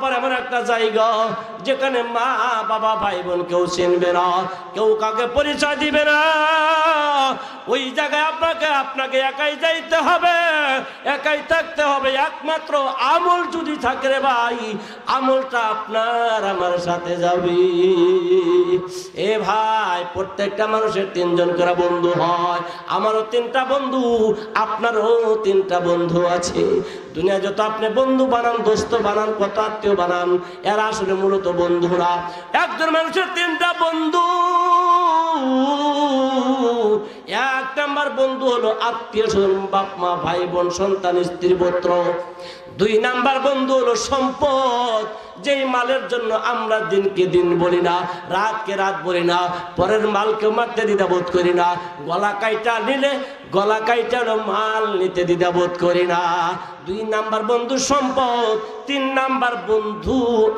পর এমন একটা জায়গা যেখানে মা বাবা ভাই বোন কেউ চিনবে না, কেউ কাউকে পরিচয় দিবে না। ওই জায়গায় আপনাকে একাই যাইতে হবে, একাই থাকতে হবে। একমাত্র আমল যদি থাকে রে ভাই, আমলটা আপনার আমার সাথে যাবে। এ ভাই, প্রত্যেকটা মানুষের 3 জন করে বন্ধু হয়। আমারও 3টা বন্ধু, আপনারও 3টা বন্ধু আছে। দুনিয়া যত আপনি বন্ধু বানান, দোস্ত বানান, কত আত্মীয় বানান, এরা আসলে মূলত বন্ধুরা। একজন মানুষের 3টা বন্ধু। 1 নাম্বার বন্ধু হলো আত্মীয় স্বজন, বাপ মা ভাই বোন সন্তান স্ত্রী পুত্র। 2 নাম্বার বন্ধু হলো সম্পদ, যেই মালের জন্য আমরা দিনকে দিন বলি না, রাতকে রাত বলি না, পরের মালকে মারতে দ্বিধাবোধ করি না। গলা কাইটা নিলে গলা কাইটারও মাল নিতে দ্বিধাবোধ করি না। 2 নাম্বার বন্ধু সম্পদ। 3 নাম্বার বন্ধু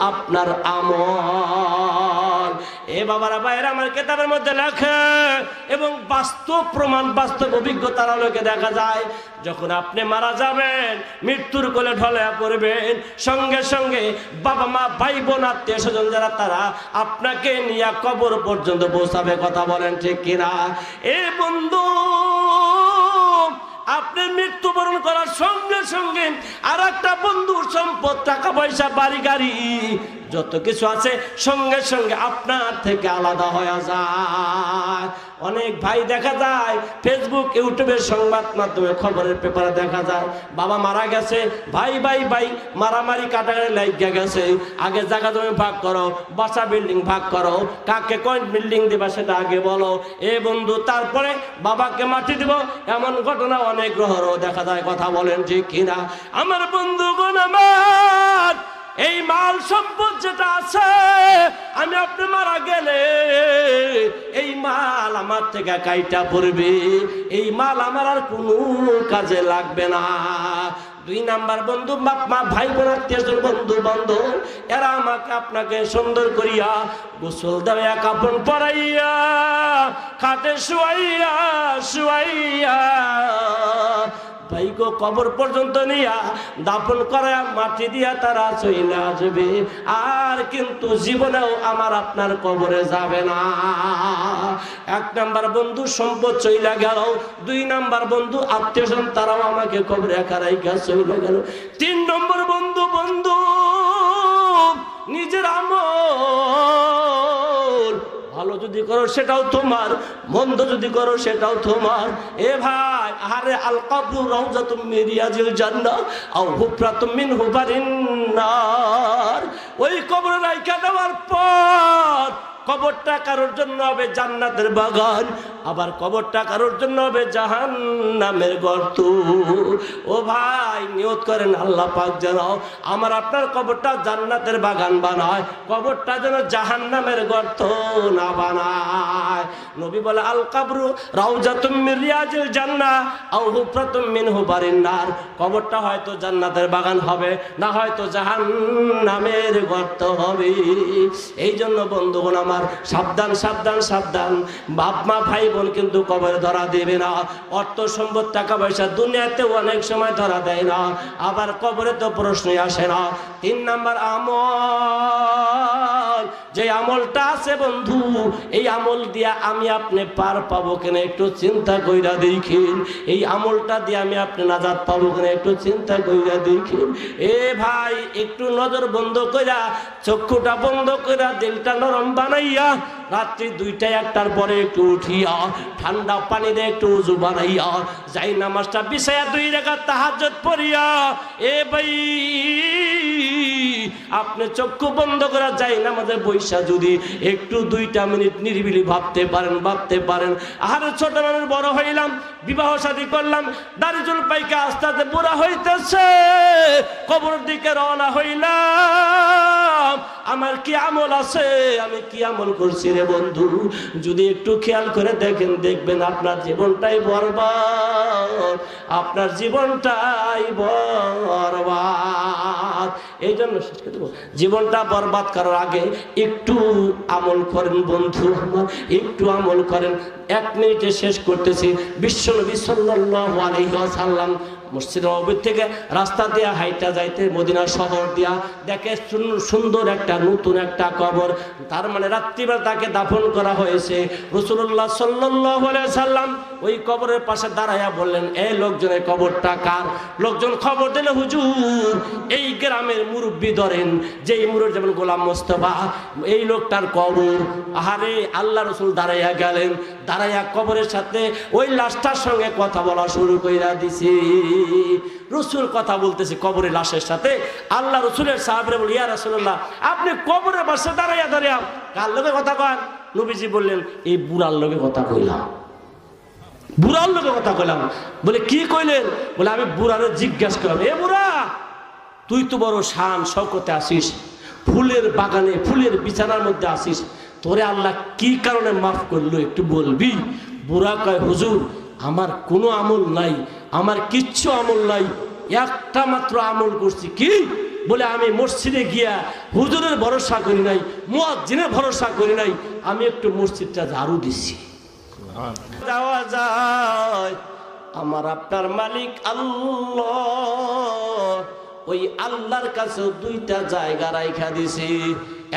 আপনার আমল। এ বাবারা ভাইরা, আমার কিতাবের মধ্যে লেখে এবং বাস্তব প্রমাণ, বাস্তব অভিজ্ঞতার আলোকে দেখা যায়, যখন আপনি মারা যাবেন, মৃত্যুর কোলে ঢলে পড়বেন, সঙ্গে সঙ্গে বাবা মা ভাই বোন আত্মীয় স্বজন যারা, তারা আপনাকে নিয়ে কবর পর্যন্ত পৌঁছাবে। কথা বলেন ঠিক কিনা? এ বন্ধু, আপনি মৃত্যুবরণ করার সঙ্গে সঙ্গে আর একটা বন্ধুর সম্পদ, টাকা পয়সা, বাড়ি গাড়ি, যত কিছু আছে সঙ্গে সঙ্গে আপনার থেকে আলাদা হয়ে যায়। অনেক ভাই দেখা যায় ফেসবুক ইউটিউবের সংবাদ মাধ্যমে, খবরের পেপারে দেখা যায় বাবা মারা গেছে, ভাই ভাই ভাই মারামারি কাটাকাটি লাগিয়া গেছে। আগে জায়গা জমি ভাগ করো, বাসা বিল্ডিং ভাগ করো, কাকে কোন বিল্ডিং দিবা সেটা আগে বলো। এ বন্ধু, তারপরে বাবাকে মাটি দিব, এমন ঘটনা অনেক গ্রহরও দেখা যায়। কথা বলেন ঠিক কিনা? আমার বন্ধুগণ, আমার এই মাল সম্পদ যেটা আছে, আমি আপনি মারা গেলে এই মাল আমার থেকে কাইটা পড়বে, এই মাল আমার আর কোনো কাজে লাগবে না। 2 নাম্বার বন্ধু বাপ মা ভাই বোন আত্মীয় বন্ধু বান্ধব, এরা আমাকে আপনাকে সুন্দর করিয়া গোসল দেওয়া, কাপড় পরাইয়া, খাটে শুয়াইয়া শুয়াইয়া ভাইগো কবর পর্যন্ত নিয়া দাফন করে মাটি দিয়া তারা চলে আসবে। আর কিন্তু জীবনেও আমার আপনার কবরে যাবে না। 1 নাম্বার বন্ধু সম্পদ চলে গেল, 2 নাম্বার বন্ধু আত্মীয় স্বজন, তারাও আমাকে কবরে একা রাইখা চলে গেল। 3 নম্বর বন্ধু, বন্ধু নিজের আমল ভালো যদি করো সেটাও তোমার, মন্দ যদি করো সেটাও তোমার। এ ভাই, আরে আল কবরু রাউযাতুম মিন রিয়াজিল জান্নাহ আও হুফরাতুম মিন হুফারিন নার। ওই কবরে রাইখা দেওয়ার পর কবরটা কারোর জন্য হবে জান্নাতের বাগান, আবার কবরটা কারোর জন্য হবে জাহান্নামের গর্ত। ও ভাই, নিয়ত করেন আল্লাহ পাক যেন আমার আপনার কবরটা জান্নাতের বাগান বানায়, কবরটা যেন জাহান্নামের গর্ত না বানায়। নবী বলে, আল কবরু রাউযাতুম মিন রিয়াজিল জান্নাহ আও হুফরাতুম মিন হুফারিন নার। কবরটা হয়তো জান্নাতের বাগান হবে, না হয়তো জাহান্নামের গর্ত হবে। এই জন্য বন্ধুগণ আমার, সাবধান সাবধান সাবধান। বাপ মা ভাই বোন কিন্তু কবরে ধরা দেবে না। অর্থ সম্পদ টাকা পয়সা দুনিয়াতে অনেক সময় ধরা দেয় না, আবার কবরে তো প্রশ্নই আসে না। 3 নাম্বার আমল, যে আমলটা আছে বন্ধু, এই আমল দিয়া আমি আপনি পার পাবো কিনা একটু চিন্তা কইরা দেখেন। এই আমলটা দিয়ে আমি আপনি নাজাত পাবো কিনা একটু চিন্তা কইরা দেখেন। এ ভাই, একটু নজর বন্ধ কইরা, চক্ষুটা বন্ধ কইরা, দিলটা নরম বানাইয়া, রাত্রি 2টা 1টার পরে একটু উঠিয়া ঠান্ডা পানি দিয়ে একটু উজু বানাইয়া, যাই নামাজটা বিছাইয়া 2 রাকাত তাহাজ্জুদ পড়িয়া, এ ভাই আপনি চক্ষু বন্ধ করা যাই নামাজে বৈশা যদি একটু 2টা মিনিট নিরিবিলি ভাবতে পারেন, আরে ছোট মানুষ বড় হইলাম, বিবাহ শাদী করলাম, দাড়ি চুল পাইকা আস্তে আস্তে বুড়া হইতেছে, কবর দিকে রওনা হইলাম, আমার কি আমল আছে, আমি কি আমল করছি রে বন্ধু? যদি একটু খেয়াল করে দেখেন, দেখবেন আপনার জীবনটাই বরবাদ, আপনার জীবনটাই বরবাদ। এই জন্য জীবনটা বরবাদ করার আগে একটু আমল করেন বন্ধু আমার, একটু আমল করেন। 1 মিনিটে শেষ করতেছি। বিশ্বনবী সাল্লাল্লাহু আলাইহি ওয়াসাল্লাম মসজিদ নববী থেকে রাস্তা দিয়া হাইটা যাইতে মদিনা শহর দিয়া দেখে সুন্দর একটা নতুন একটা কবর। তার মানে রাত্রিবেলা তাকে দাফন করা হয়েছে। রাসূলুল্লাহ সাল্লাল্লাহু আলাইহি সাল্লাম ওই কবরের পাশে দাঁড়াইয়া বললেন, এই লোকজনের কবরটা কার? লোকজন খবর দিল, হুজুর এই গ্রামের মুরব্বী ধরেন, যেই মুরব্বী যেমন গোলাম মোস্তফা, এই লোকটার কবর। আহারে আল্লাহ রাসূল দাঁড়াইয়া গেলেন, দাঁড়াইয়া কবরের সাথে ওই লাশটার সঙ্গে কথা বলা শুরু কইরা দিছি। রাসূল কথা বলতেছে কবরের লাশের সাথে। আল্লাহ রাসূলের সাহাবীরা বলে, ইয়া রাসূলুল্লাহ আপনি কবরের পাশে দাঁড়াইয়া দাঁড়াইয়া কার লগে কথা কন? নবীজি বললেন, এই বুড়ার লগে কথা কইলাম, বুড়ার লগে কথা কইলাম। বলে কি কইলেন? বলে আমি বুড়ারে জিজ্ঞাসা করলাম, এ বুড়া তুই তো বড় শান শওকতে আসিস, ফুলের বাগানে ফুলের বিছানার মধ্যে আসিস, তোরে আল্লাহ কি কারণে মাফ করলো একটু বলবি? বুড়া কয়, হুজুর আমার কোনো আমল নাই, আমার কিচ্ছু আমল নাই, একটা মাত্র আমল করছি। কি? বলে আমি মসজিদে গিয়া হুজুরের ভরসা করি নাই, মুয়াজ্জিনের ভরসা করি নাই, আমি একটু মসজিদটা ঝাড়ু দিছি। যাওয়া যায়, আমার আপনার মালিক আল্লাহ, ওই আল্লাহর কাছে দুইটা জায়গা রাইখা দিছি।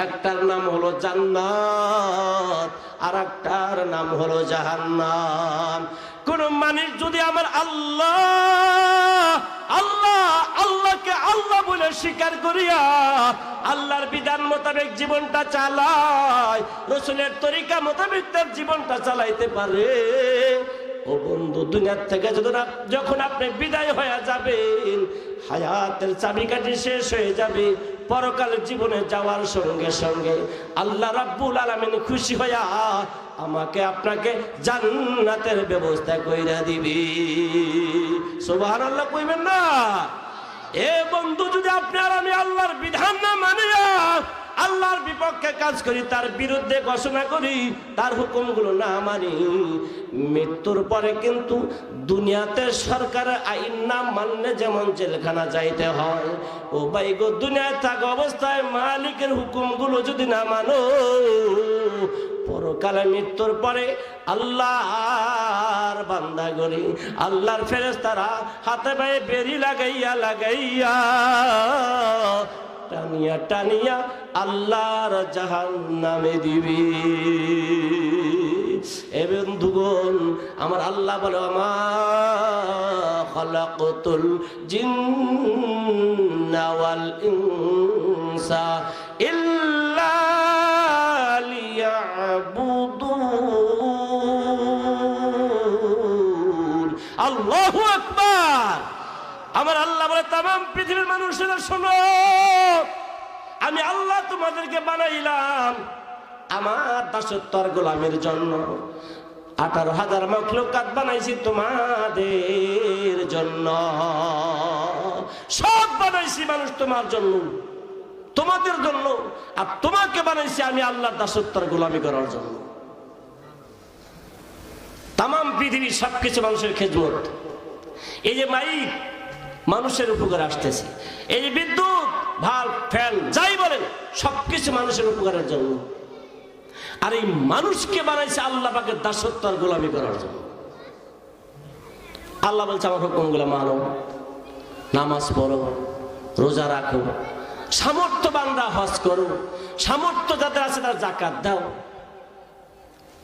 একটার নাম হলো জান্নাত, আর একটার নাম হলো জাহান্নাম। কোন মানুষ যদি আমার আল্লাহ আল্লাহ আল্লাহকে আল্লাহ বলে স্বীকার করিয়া আল্লাহর বিধান মোতাবেক জীবনটা চালায়, রাসূলের তরিকা মোতাবেক তার জীবনটা চালাইতে পারে, ও বন্ধু দুনিয়ার থেকে যখন আপনি বিদায় হয়ে যাবেন, হায়াতের চাবিকাঠি শেষ হয়ে যাবে, পরকালের জীবনে যাওয়ার সঙ্গে সঙ্গে আল্লাহ রাব্বুল আলামিন খুশি হইয়া আমাকে আপনাকে জান্নাতের ব্যবস্থা কইরা দিবি। সুবহানাল্লাহ কইবেন না? এ বন্ধু যদি আপনি আর আমি আল্লাহর বিধান না মানিয়া আল্লাহর বিপক্ষে কাজ করি, তার বিরুদ্ধে ঘোষণা করি, তার হুকুমগুলো না মানি, মৃত্যুর পরে কিন্তু দুনিয়াতে সরকারের আইন না মানলে যেমন জেলখানা যাইতে হয়, ও ভাই গো দুনিয়ায় থাকা অবস্থায় মালিকের হুকুমগুলো যদি না মানো, পরকালে মৃত্যুর পরে আল্লাহর বান্দা গরি আল্লাহর ফেরেশতারা হাতে পায়ে বেরি লাগাইয়া লাগাইয়া টানিয়া টানিয়া আল্লাহর জাহান্নামে দিবি। এ বন্ধুগণ, আমার আল্লাহ বলে, মা খালাকতুল জিন্না ওয়াল ইনসা ইল্লা লিয়াবুদুন। আল্লাহু আকবার। আমার আল্লাহ বলে, তামাম পৃথিবীর মানুষেরা শোনো, আমি আল্লাহ তোমাদেরকে বানাইলাম আমার দাসত্বর গোলামের জন্য। 18,000 মাখলুকাত বানাইছি তোমাদের জন্য, সব বানাইছি মানুষ তোমার জন্য, তোমাদের জন্য। আর তোমাকে বানাইছি আমি আল্লাহর দাসত্বর গোলামি করার জন্য। তামাম পৃথিবীর সবকিছু মানুষের খেদমত। এই যে মাইক মানুষের উপকার আসতেছে, এই যে বিদ্যুৎ, ভাল্ব, ফ্যান, যাই বলেন সবকিছু মানুষের উপকারের জন্য। আর এই মানুষকে বানাইছে আল্লাহ পাকের দাসত্ব আর গোলামি করার জন্য। আল্লাহ বলছে, আমার হুকুমগুলো মানো, নামাজ পড়ো, রোজা রাখো, সামর্থ্যবানরা হজ করো, সামর্থ্য যাদের আছে তার যাকাত দাও।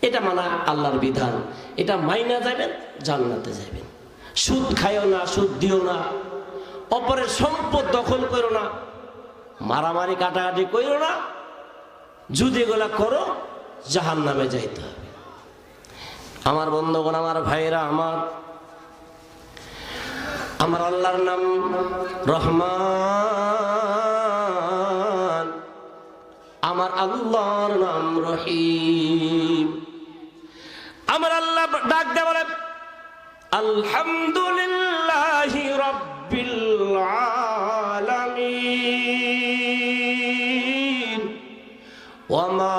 এটা মানা আল্লাহর বিধান, এটা মাইনা যাবেন, জান্নাতে যাবেন। সুদ খাইও না, সুদ দিও না, অপরের সম্পদ দখল করো না, মারামারি কাটাকাটি করো না, যদি এগুলা করো জাহান্নামে যাইতে হবে। আমার বন্ধুগণ, আমার ভাইরা, আমার আল্লাহর নাম রহমান, আমার আল্লাহর নাম রহিম। আমার আল্লাহ ডাক দেয় বলে, আলহামদুলিল্লাহি রাব্বিল আলামিন ওয়া মা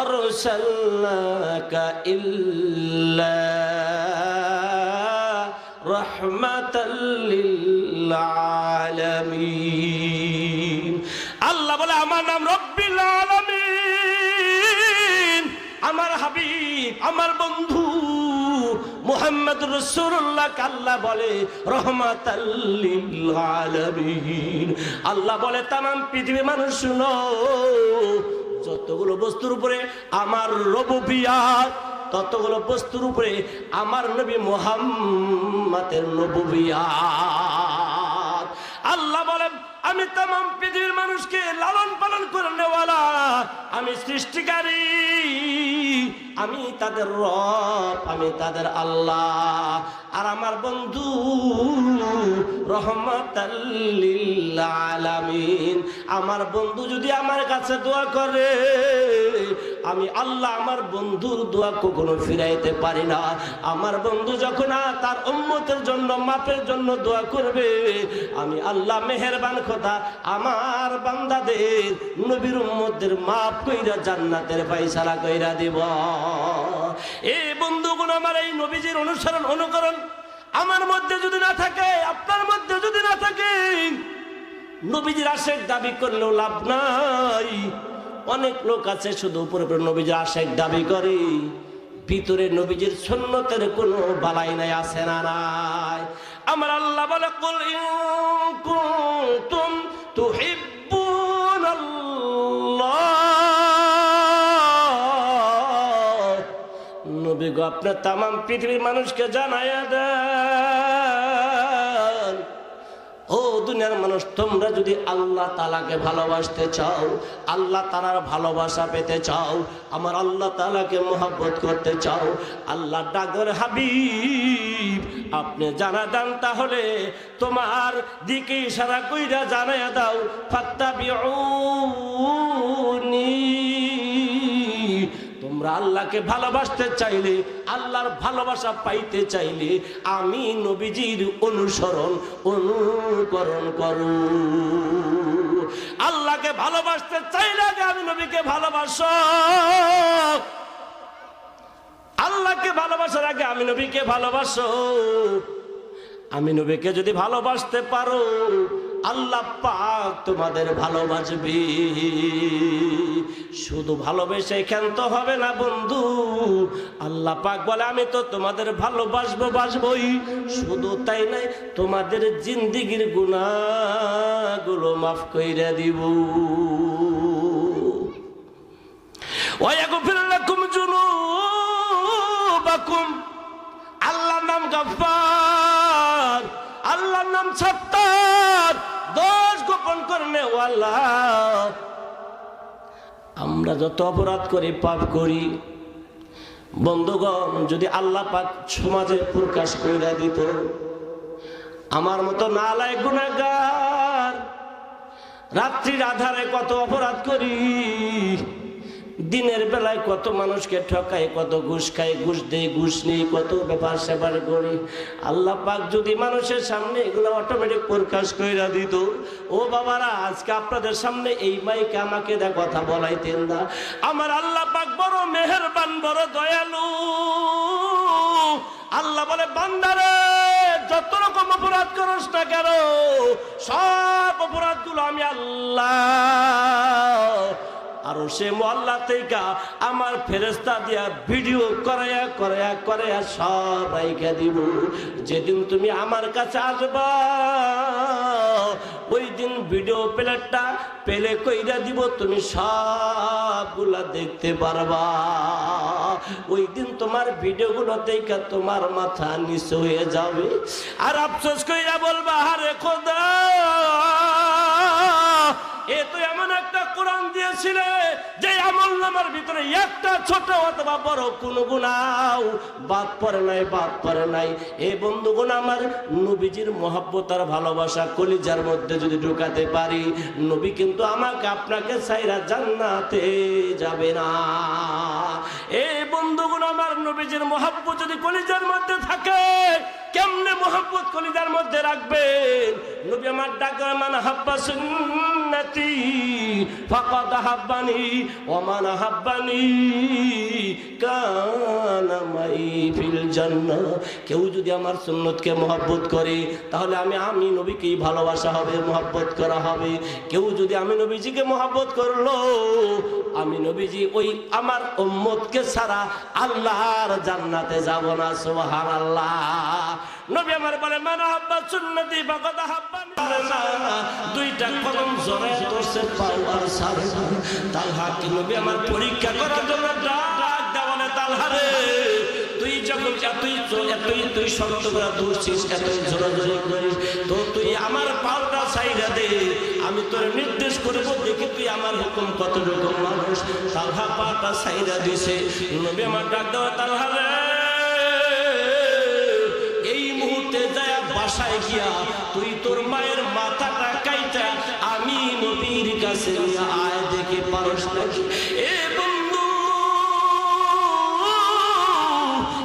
আরসালনাকা ইল্লা রাহমাতাল লিল আলামিন। আল্লাহ বলে, আমার নাম রব্বিল আলামিন, আমার হাবিব, আমার বন্ধু মুহাম্মদুর রাসূলুল্লাহ আল্লাহ বলে রাহমাতাল লিল আলামিন। আল্লাহ বলে তামাম পৃথিবীর মানুষ শুনো, যতগুলো বস্তুর উপরে আমার রুবুবিয়্যাত, ততগুলো বস্তুর উপরে আমার নবী মুহাম্মাদের নবুবিয়্যাত। আল্লাহ বলেন আমি তামাম পৃথিবীর মানুষকে লালন পালন করে নেওয়ালা, আমি সৃষ্টিকারী, আমি তাদের রব, আমি তাদের আল্লাহ। আর আমার বন্ধু রহমাতাল লিল আলামিন, আমার বন্ধু যদি আমার কাছে দোয়া করে, আমি আল্লাহ আমার বন্ধুর দোয়া কখনো ফিরাইতে পারি না। আমার বন্ধু যখন তার উম্মতের জন্য মাফের জন্য দোয়া করবে, আমি আল্লাহ মেহেরবান খোদা আমার বান্দাদের নবীর উম্মতদের মাফ কইরা জান্নাতের ফয়সালা কইরা দিব। এই বন্ধুগণ, আমার এই নবীজির অনুসরণ অনুকরণ আমার মধ্যে যদি না থাকে, আপনার মধ্যে যদি না থাকে, নবীজির আশেক দাবি করলেও লাভ নাই। অনেক লোক আছে শুধু উপরে উপরে নবীজির আশেক দাবি করে, ভিতরে নবীজির সুন্নতের কোনো বালাই নাই, আছে না নাই? আমার আল্লাহ বলে কুল ইন কুনতুম তুহিব্বুনাল্লাহ, নবী গো আপনি তামাম পৃথিবীর মানুষকে জানায়া দেন, ও দুনিয়ার মানুষ, তোমরা যদি আল্লাহ তাআলাকে ভালোবাসতে চাও, আল্লাহ তাআলার ভালোবাসা পেতে চাও, আমার আল্লাহ তাআলাকে মহব্বত করতে চাও, আল্লাহ ডাকর হাবিব আপনি জানা দেন, তাহলে তোমার দিকে ইশারা কইরা জানায়া দাও, ফাত্তাবিউনি। তোমরা আল্লাহকে ভালোবাসতে চাইলে, আল্লাহর ভালোবাসা পাইতে চাইলে আমি নবীজির অনুসরণ অনুকরণ করো। আল্লাহকে ভালোবাসতে চাইলে আগে আমি নবীকে ভালোবাসো, আল্লাহকে ভালোবাসার আগে আমি নবীকে ভালোবাসো। আমি নবীকে যদি ভালোবাসতে পারো, আল্লাহ পাক তোমাদের ভালোবাসবে। শুধু ভালোবেসে ক্ষান্ত হবে না বন্ধু, আল্লাহ পাক বলে আমি তো তোমাদের ভালোবাসবই। শুধু তাই নাই, তোমাদের জিন্দেগীর গুনাহগুলো মাফ কইরা দিব। ওয়া ইয়াগফির লাকুম যুনুবাকুম, আল্লাহর নাম গফফার, আল্লাহর নাম সত্তার, দোষ গোপন করনে ওয়ালা। আমরা যত অপরাধ করি, পাপ করি, বন্ধুগণ যদি আল্লাহ পাক সমাজে প্রকাশ কইরা দিত, আমার মতো নালায়েক গুনাহগার রাত্রির আধারে কত অপরাধ করি, দিনের বেলায় কত মানুষকে ঠকাই, কত ঘুষ খাই, ঘুষ দেই, ঘুষ নেই, কত ব্যাপার স্যাপার করি, আল্লাহ পাক যদি মানুষের সামনে এগুলো অটোমেটিক প্রকাশ কইরা দিত, ও বাবারা আজকে আপনাদের সামনে এই মাইকে আমাকে দা কথা বলাইতেন না। আমার আল্লাহ পাক বড় মেহেরবান, বড় দয়ালু। আল্লাহ বলে বান্দারে যত রকম অপরাধ করস না কেন, সব অপরাধগুলো আমি আল্লাহ আর সে মোয়াল্লা থেকে আমার ফেরেশতা দিয়া ভিডিও করায়া করায়া করায়া সব রাইখা দিব। যেদিন তুমি আমার কাছে আসবা, ওই দিন ভিডিও প্লেটটা পেলে কইরা দিব, তুমি সবগুলা দেখতে পারবা। ওই দিন তোমার ভিডিওগুলো দেখা তোমার মাথা নিচু হয়ে যাবে, আর আফসোস কইরা বলবা আরে খোদা, এ তো এমন একটা কোরআন দিয়েছিলে যে আমল নামার ভিতরে একটা ছোট অথবা বড় কোনো গুনাহ বাদ পড়ে নাই। এই বন্ধুগণ, আমার নবীজির মহব্বত আর ভালোবাসা কলিজার মধ্যে যদি ঢুকাতে পারি, নবী কিন্তু আমাকে আপনাকে ছাইরা জান্নাতে যাবে না। এই বন্ধুগণ, আমার নবীজির মহব্বত যদি কলিজার মধ্যে থাকে, কেমনে মহব্বত কলিজার মধ্যে রাখবেন? নবী আমার ডাক মান হাব্বা সুন্নাত সুন্নতি ফাকাদ আহাব্বানি ওয়া মান আহাব্বানি কানা মাই ফিল জান্নাহ। কেউ যদি আমার সুন্নতকে মহব্বত করে তাহলে আমি নবীকেই ভালোবাসা হবে, মহব্বত করা হবে। কেউ যদি আমি নবীজিকে মহব্বত করলো, আমি নবীজি ওই আমার উম্মতকে ছাড়া আল্লাহর জান্নাতে যাব না। সুবহানাল্লাহ। নবী আমার বলে মান আহাব্বা সুন্নতি ফাকাদ আহাব্বানি। দুইটা কলম জড়ায় ধরছে পাও আর সারে। তালহা কি নবী আমার পরীক্ষা করার জন্য ডাক দেওয়ালে তালহা রে, তুই যখন তুই শক্ত করে ধরছিস, এতই জোরাজোরি করিস, তো তুই আমার পাওটা ছাইড়া দে, আমি তোর নির্দেশ করবো, দেখি তুই আমার হুকুম কতটুকু মানুষ। তালহা পাটা ছাইড়া দিছে। নবী আমার ডাক দেওয়া তালহা রে, এই মুহূর্তে যায় বাসায় গিয়া তুই তোর মায়ের মাথাটা কাইটা আমি নবীর কাছে নিয়ে আয়, দেখে পারস নাকি। এ বন্ধু,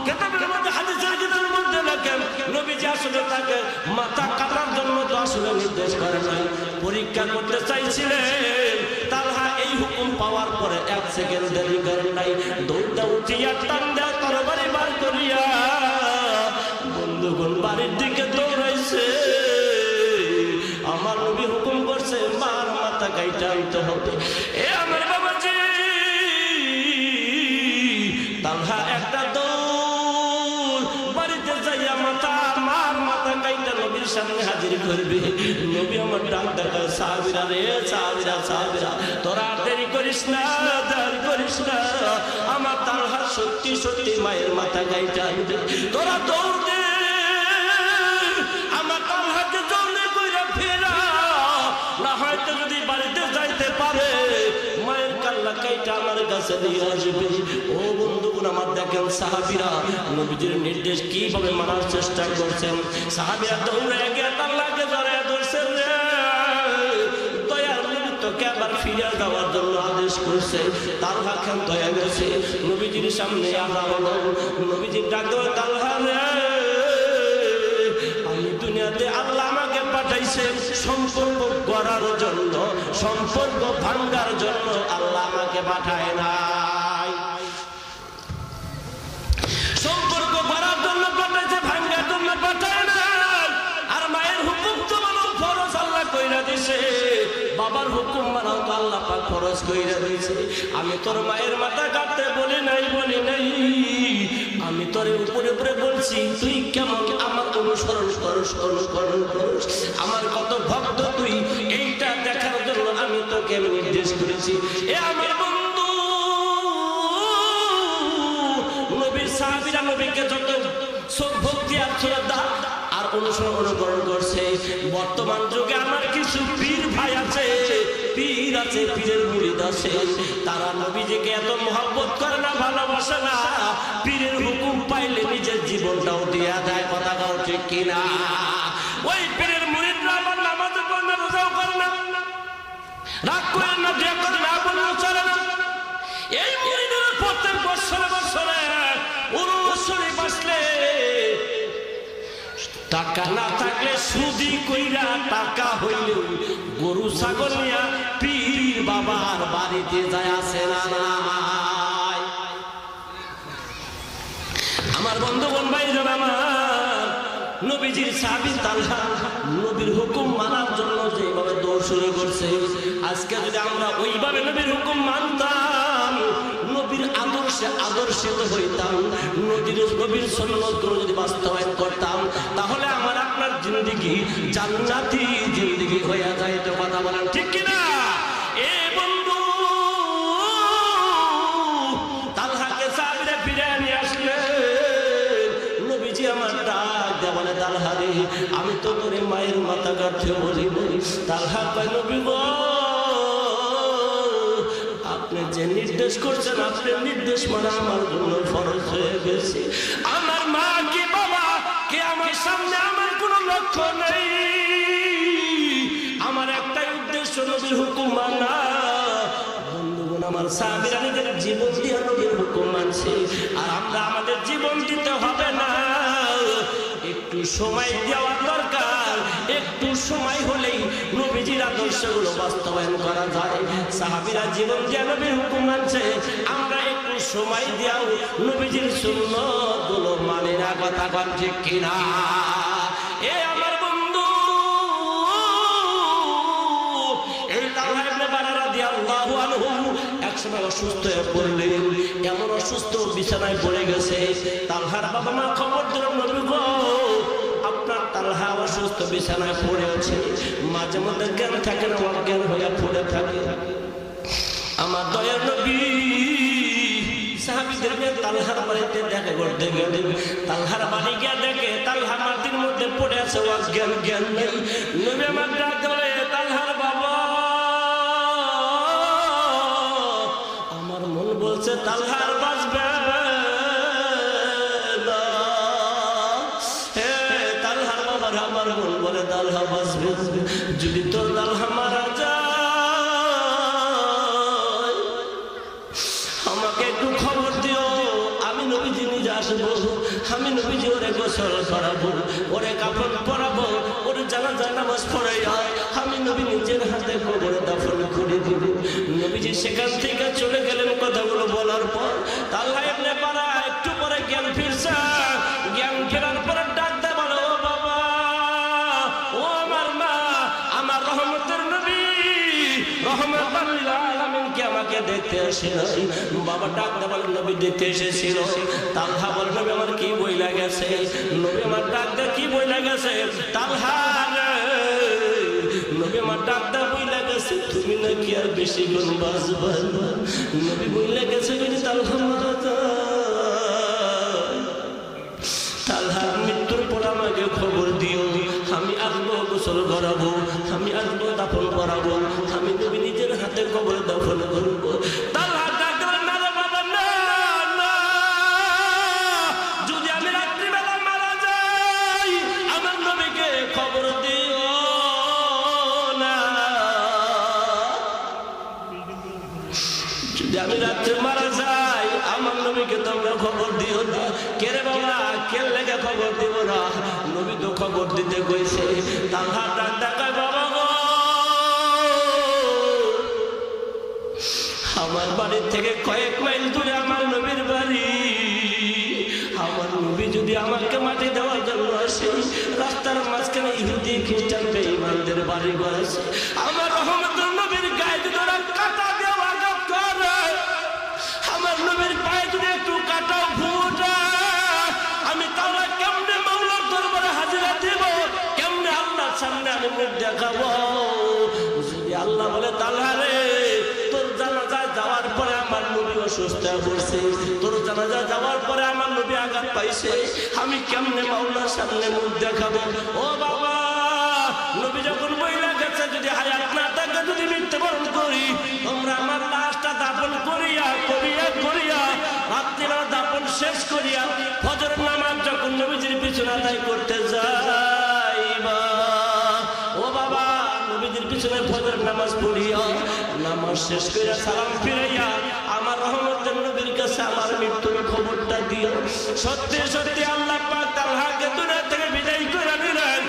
কিতাবের মধ্যে হাদিসের কিতাবের মধ্যে লেখেন নবীজি আসলে তাকে মাথা কাটার জন্য তো আসলে নির্দেশ করে নাই, পরীক্ষা করতে চাইছিলেন। তালহা এই হুকুম পাওয়ার পরে 1 সেকেন্ড দেরি করেন নাই, দৌড়টা উঠিয়া টান দেওয়া তরবারি বার করিয়া বন্ধুগণ বাড়ির দিকে দৌড়াইছে। আমার নবী হুকুম করছে মার মাথা কাইটা আনতে হবে। এ আমার বাবাজি, তালহা একটা দৌড় বাড়িতে যাইয়া মার মাথা কাইটা নবীর সামনে হাজির করবে। নবী আমার ডাক দেখায়, সাহাবীরা রে, সাহাবীরা তোরা দেরি করিস না, দেরি করিস না, আমার তালহা সত্যি সত্যি মায়ের মাথা কাইটা আনবে, তোরা দৌড় দে, আমার তালহাকে জলদি কইরা ফেরা, না হয়তো যদি বাড়িতে যাইতে পারে মায়ের কাল্লা কাইটা আমার কাছে নিয়ে আসবে। ও বন্ধুগণ আমার দেখেন সাহাবীরা নবীজির নির্দেশ কিভাবে মানার চেষ্টা করছেন। সাহাবীরা দৌড়ে গিয়ে তাল্লাকে জড়ায় ধরছেন, দয়ার নবী তোকে আবার ফিরে যাওয়ার জন্য আদেশ করছে। তালহা ক্ষান্ত হয়ে গেছে, নবীজির সামনে আনা হলো। নবীজির ডাক দেওয়া, তালহা রে, দুনিয়াতে আল্লাহ আমাকে পাঠাইছে সম্পর্ক গড়ার জন্য, সম্পর্ক ভাঙ্গার জন্য আল্লাহ আমাকে পাঠায় নাই। সম্পর্ক গড়ার জন্য পাঠাইছে, ভাঙ্গার জন্য পাঠায় নাই। আর মায়ের হুকুম তো মানো ফরজ আল্লাহ কইরা দিছে, বাবার হুকুম মানাও তো আল্লাহ পাক ফরজ কইরা দিছে। আমি তোর মায়ের মাথা কাটতে বলি নাই, আমি তোর উপরে উপরে বলছি, তুই কেমন আমার অনুসরণ করস, আমার কত ভক্ত তুই, এইটা দেখার জন্য আমি তোকে নির্দেশ করেছি। এ আমার বন্ধু, নবীর সাহাবীরা নবীকে যত ভক্তি আর শ্রদ্ধা আর অনুকরণ করছে। বর্তমান যুগে আমার কিছু পীর ভাই আছে, পীরের মুরিদ আছে, তারা নবীজিকে এত মহব্বত করে না, ভালোবাসে না, পীরের হুকুম পাইলে নিজের জীবনটাও দেয়া যায়। কথা বল ঠিক কিনা? ওই পীরের মুরিদরা আবার নামাজ পড়ে না, রোজাও করে না, রাগ করেন না, যে কথা না বললেও চলে না। এই মুরিদের প্রত্যেক বছরে উরুস শরীফ আসলে টাকা না থাকলে সুদি কইরা টাকা হইলে গরু ছাগল নিয়া পীর বাবার বাড়িতে যায়, আসে না? আমার বন্ধুগণ ভাইরা আমার, নবীজির সাহাবী তালহা নবীর হুকুম মানার জন্য যেভাবে দৌড় শুরু করছে, আজকে যদি আমরা ওইভাবে নবীর হুকুম মানতাম, নবীর আদর্শিত হইতাম, নবীর সুন্নতগুলো যদি বাস্তবায়ন করতাম, তাহলে আমার আপনার জিন্দেগি জান্নাতি জিন্দেগি হয়ে যায়। তো কথা বলেন ঠিক কিনা? এ বন্ধু, তালহাকে সাহাবীরা ফিরে নিয়ে আসলে নবীজি আমার ডাক দেয়া বলে, তালহা রে, আমি তো তোরে মায়ের মাথা কাটতে বলি। তালহা কয়, নবী গো, আপনি যে নির্দেশ করছেন, আপনার নির্দেশ মানে আমার জন্য ফরজ হয়ে গেছে। আমার মা কি বাবা কে আমার সামনে আমার কোনো লক্ষ্য নেই, আমার একটাই উদ্দেশ্য নবীর হুকুম মানা। বন্ধুগণ আমার, সাহাবীরা নিজের জীবন দিয়ে নবীর হুকুম মানছে, আর আমরা আমাদের জীবন দিতে হবে না, একটু সময় দেওয়া দরকার, একটু একটু সময় হলেই নবীজির আদর্শগুলো বাস্তবায়ন করা যায়। সাহাবীরা জীবন দিয়ে নবীর হুকুম মানছে, আমরা একটু সময় দিয়াও নবীজির সুন্নতগুলো মানি না। কথা কন ঠিক কিনা? এ আমার বন্ধু, এই তালহা ইবনে বারা রাদিয়াল্লাহু আনহু একসময় অসুস্থ হয়ে পড়লেন। এমন অসুস্থ, বিছানায় পড়ে গেছে। তালহার বাবা মা খবর দিল, নবী গো, আপনার তালহা অসুস্থ, বিছানায় পড়ে আছে, মাঝে মধ্যে জ্ঞান থাকে না, অজ্ঞান হয়ে পড়ে থাকে। আমার দয়ার নবী সাহাবীদেরকে তালহার বাড়িতে দেখা করতে গেলেন। তালহার বাড়ি গিয়ে দেখে তালহা মাটির মধ্যে পড়ে আছে, অজ্ঞান, জ্ঞান নেই। নবী আমার ডাক ধরে, তালহার বাবা, আমার মন বলছে তালহার বাঁচবে না। হে তালহার বাবার, আমার মন বলে তালহা বাঁচবে। যদি তোর তালহা মারা যায়, আমাকে একটু খবর দিও, আমি নবীজি নিজে আসবো। আমি নবীজি ওরে গোসল করাবো, ওরে কাফন পরাবো, ওরে জানাজার নামাজ পড়াইয়া আমি নবী নিজের হাতে কবরে দাফন করে দিব। নবীজি সেখান থেকে চলে গেলেন। কথাগুলো বলার পর তালহা ইবনে বারা একটু পরে জ্ঞান ফিরছে। জ্ঞান ফেরার পরে ডাক দেয়, বলো, ও বাবা, ও আমার মা, আমার রহমতের নবী রহমাতুল লিল আলামিন কি আমাকে দেখতে আসেন? বাবা ডাক দেয়, বলে, নবী দেখতে এসেছিল। তালহা বলে, নবী আমার কি বই লাগেছে? নবী আমার ডাক দেয়, কি বই লাগেছে? তালহা নবী আমার ডাক দেয়, বই লাগেছে, তুমি নাকি আর বেশি গুণ বাঁচবা না। নবী বই লাগেছে যদি তালহা মারা যায়, তালহার মৃত্যুর পর আমাকে খবর দিও, আমি আসবো গোসল করাবো, আমি আসবো দাফন করাবো, আমি নবী নিজের হাতে কবর দাফন করবো। তালহা ডাক দেয়, না রে বাবা, না না, যদি আমি রাত্রিবেলা মারা যাই, আমার নবীকে খবর দিও না। যদি আমি রাত্রে মারা যাই, আমার নবীকে তোমরা খবর দিও না। কে রে বাবা, কে লেগে খবর দিব না? নবী তো খবর দিতে কইছে। তালহা ডাক দেখায়, বাবা গো, আমার বাড়ির থেকে কয়েক মাইল দূরে আমার নবীর বাড়ি। আমার নবী যদি আমাকে মাটি দেওয়ার জন্য আসে, রাস্তার মাঝখানে ইহুদি খ্রিস্টান বেঈমানদের বাড়ি ঘর আছে। আমার রহমতুল নবীর গায়ে যদি ওরা কাঁটা দিয়ে আঘাত করে, আমার নবীর পায়ে যদি একটু কাঁটাও ফুটে, আমি তাহলে কেমনে মাওলার দরবারে হাজিরা দেব? কেমনে আল্লাহর সামনে আমি মুখ দেখাবো? যদি আল্লাহ বলে, তালহা রে, তোর জানাজায় যাওয়ার পরে আমার নবী অসুস্থ হয়ে পড়ছে, তোর জানাজায় যাওয়ার পরে আমার নবী আঘাত পাইছে, আমি কেমনে মাওলার সামনে মুখ দেখাবো? ও বাবা, নবী যখন বইলা গেছে, যদি হায়াত না থাকে, যদি মৃত্যুবরণ করি, তোমরা আমার লাশটা দাফন করিয়া করিয়া করিয়া রাত্রিবেলা দাফন শেষ করিয়া ফজরের নামাজ যখন নবীজির পিছনে আদায় করতে যাইবা, ও বাবা, নবীজির পিছনে ফজরের নামাজ পড়িয়া নামাজ শেষ করিয়া সালাম ফিরাইয়া আমার রহমতের নবীর কাছে আমার মৃত্যুর খবরটা দিও। সত্যি সত্যি আল্লাহ পাক তালহাকে দুনিয়া থেকে বিদায় করে নিলেন।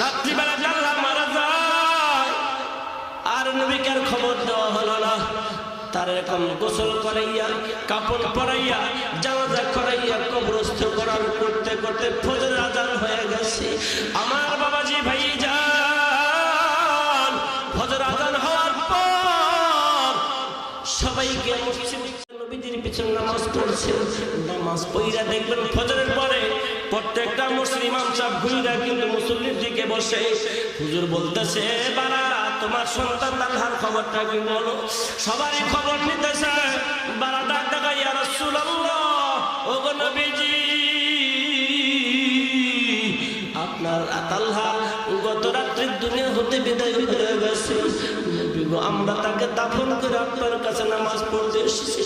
রাত্রিবেলা তালহা মারা যায়, আর নবীকে আর খবর দেওয়া হলো না। তার এখন গোসল করাইয়া, কাপড় পরাইয়া, জানাজা করাইয়া কবরস্থ করার করতে করতে ফজর আজান হয়ে গেছে। আমার বাবাজি ভাই যান, ফজর আজান হওয়ার পর সবাইকে নবীজির পিছনে নামাজ পড়ছে। নামাজ পড়িয়া দেখবেন ফজরের পরে প্রত্যেকটা মুসলিম ইমাম সাহেব ঘুরে কিন্তু মুসল্লির দিকে বসে। হুজুর বলতেছে, বারা, তোমার সন্তান তালহার খবরটা কি বলো? সবারই খবর নিতেছে। বারা ডাক দেখা, ইয়া রাসূলুল্লাহ, ওগো নবীজি, আপনার তালহা গত রাত্রে দুনিয়া হতে বিদায় হয়ে গেছে। নবী গো, আমরা তাকে দাফন করে আপনার কাছে নামাজ পড়তে এসেছি।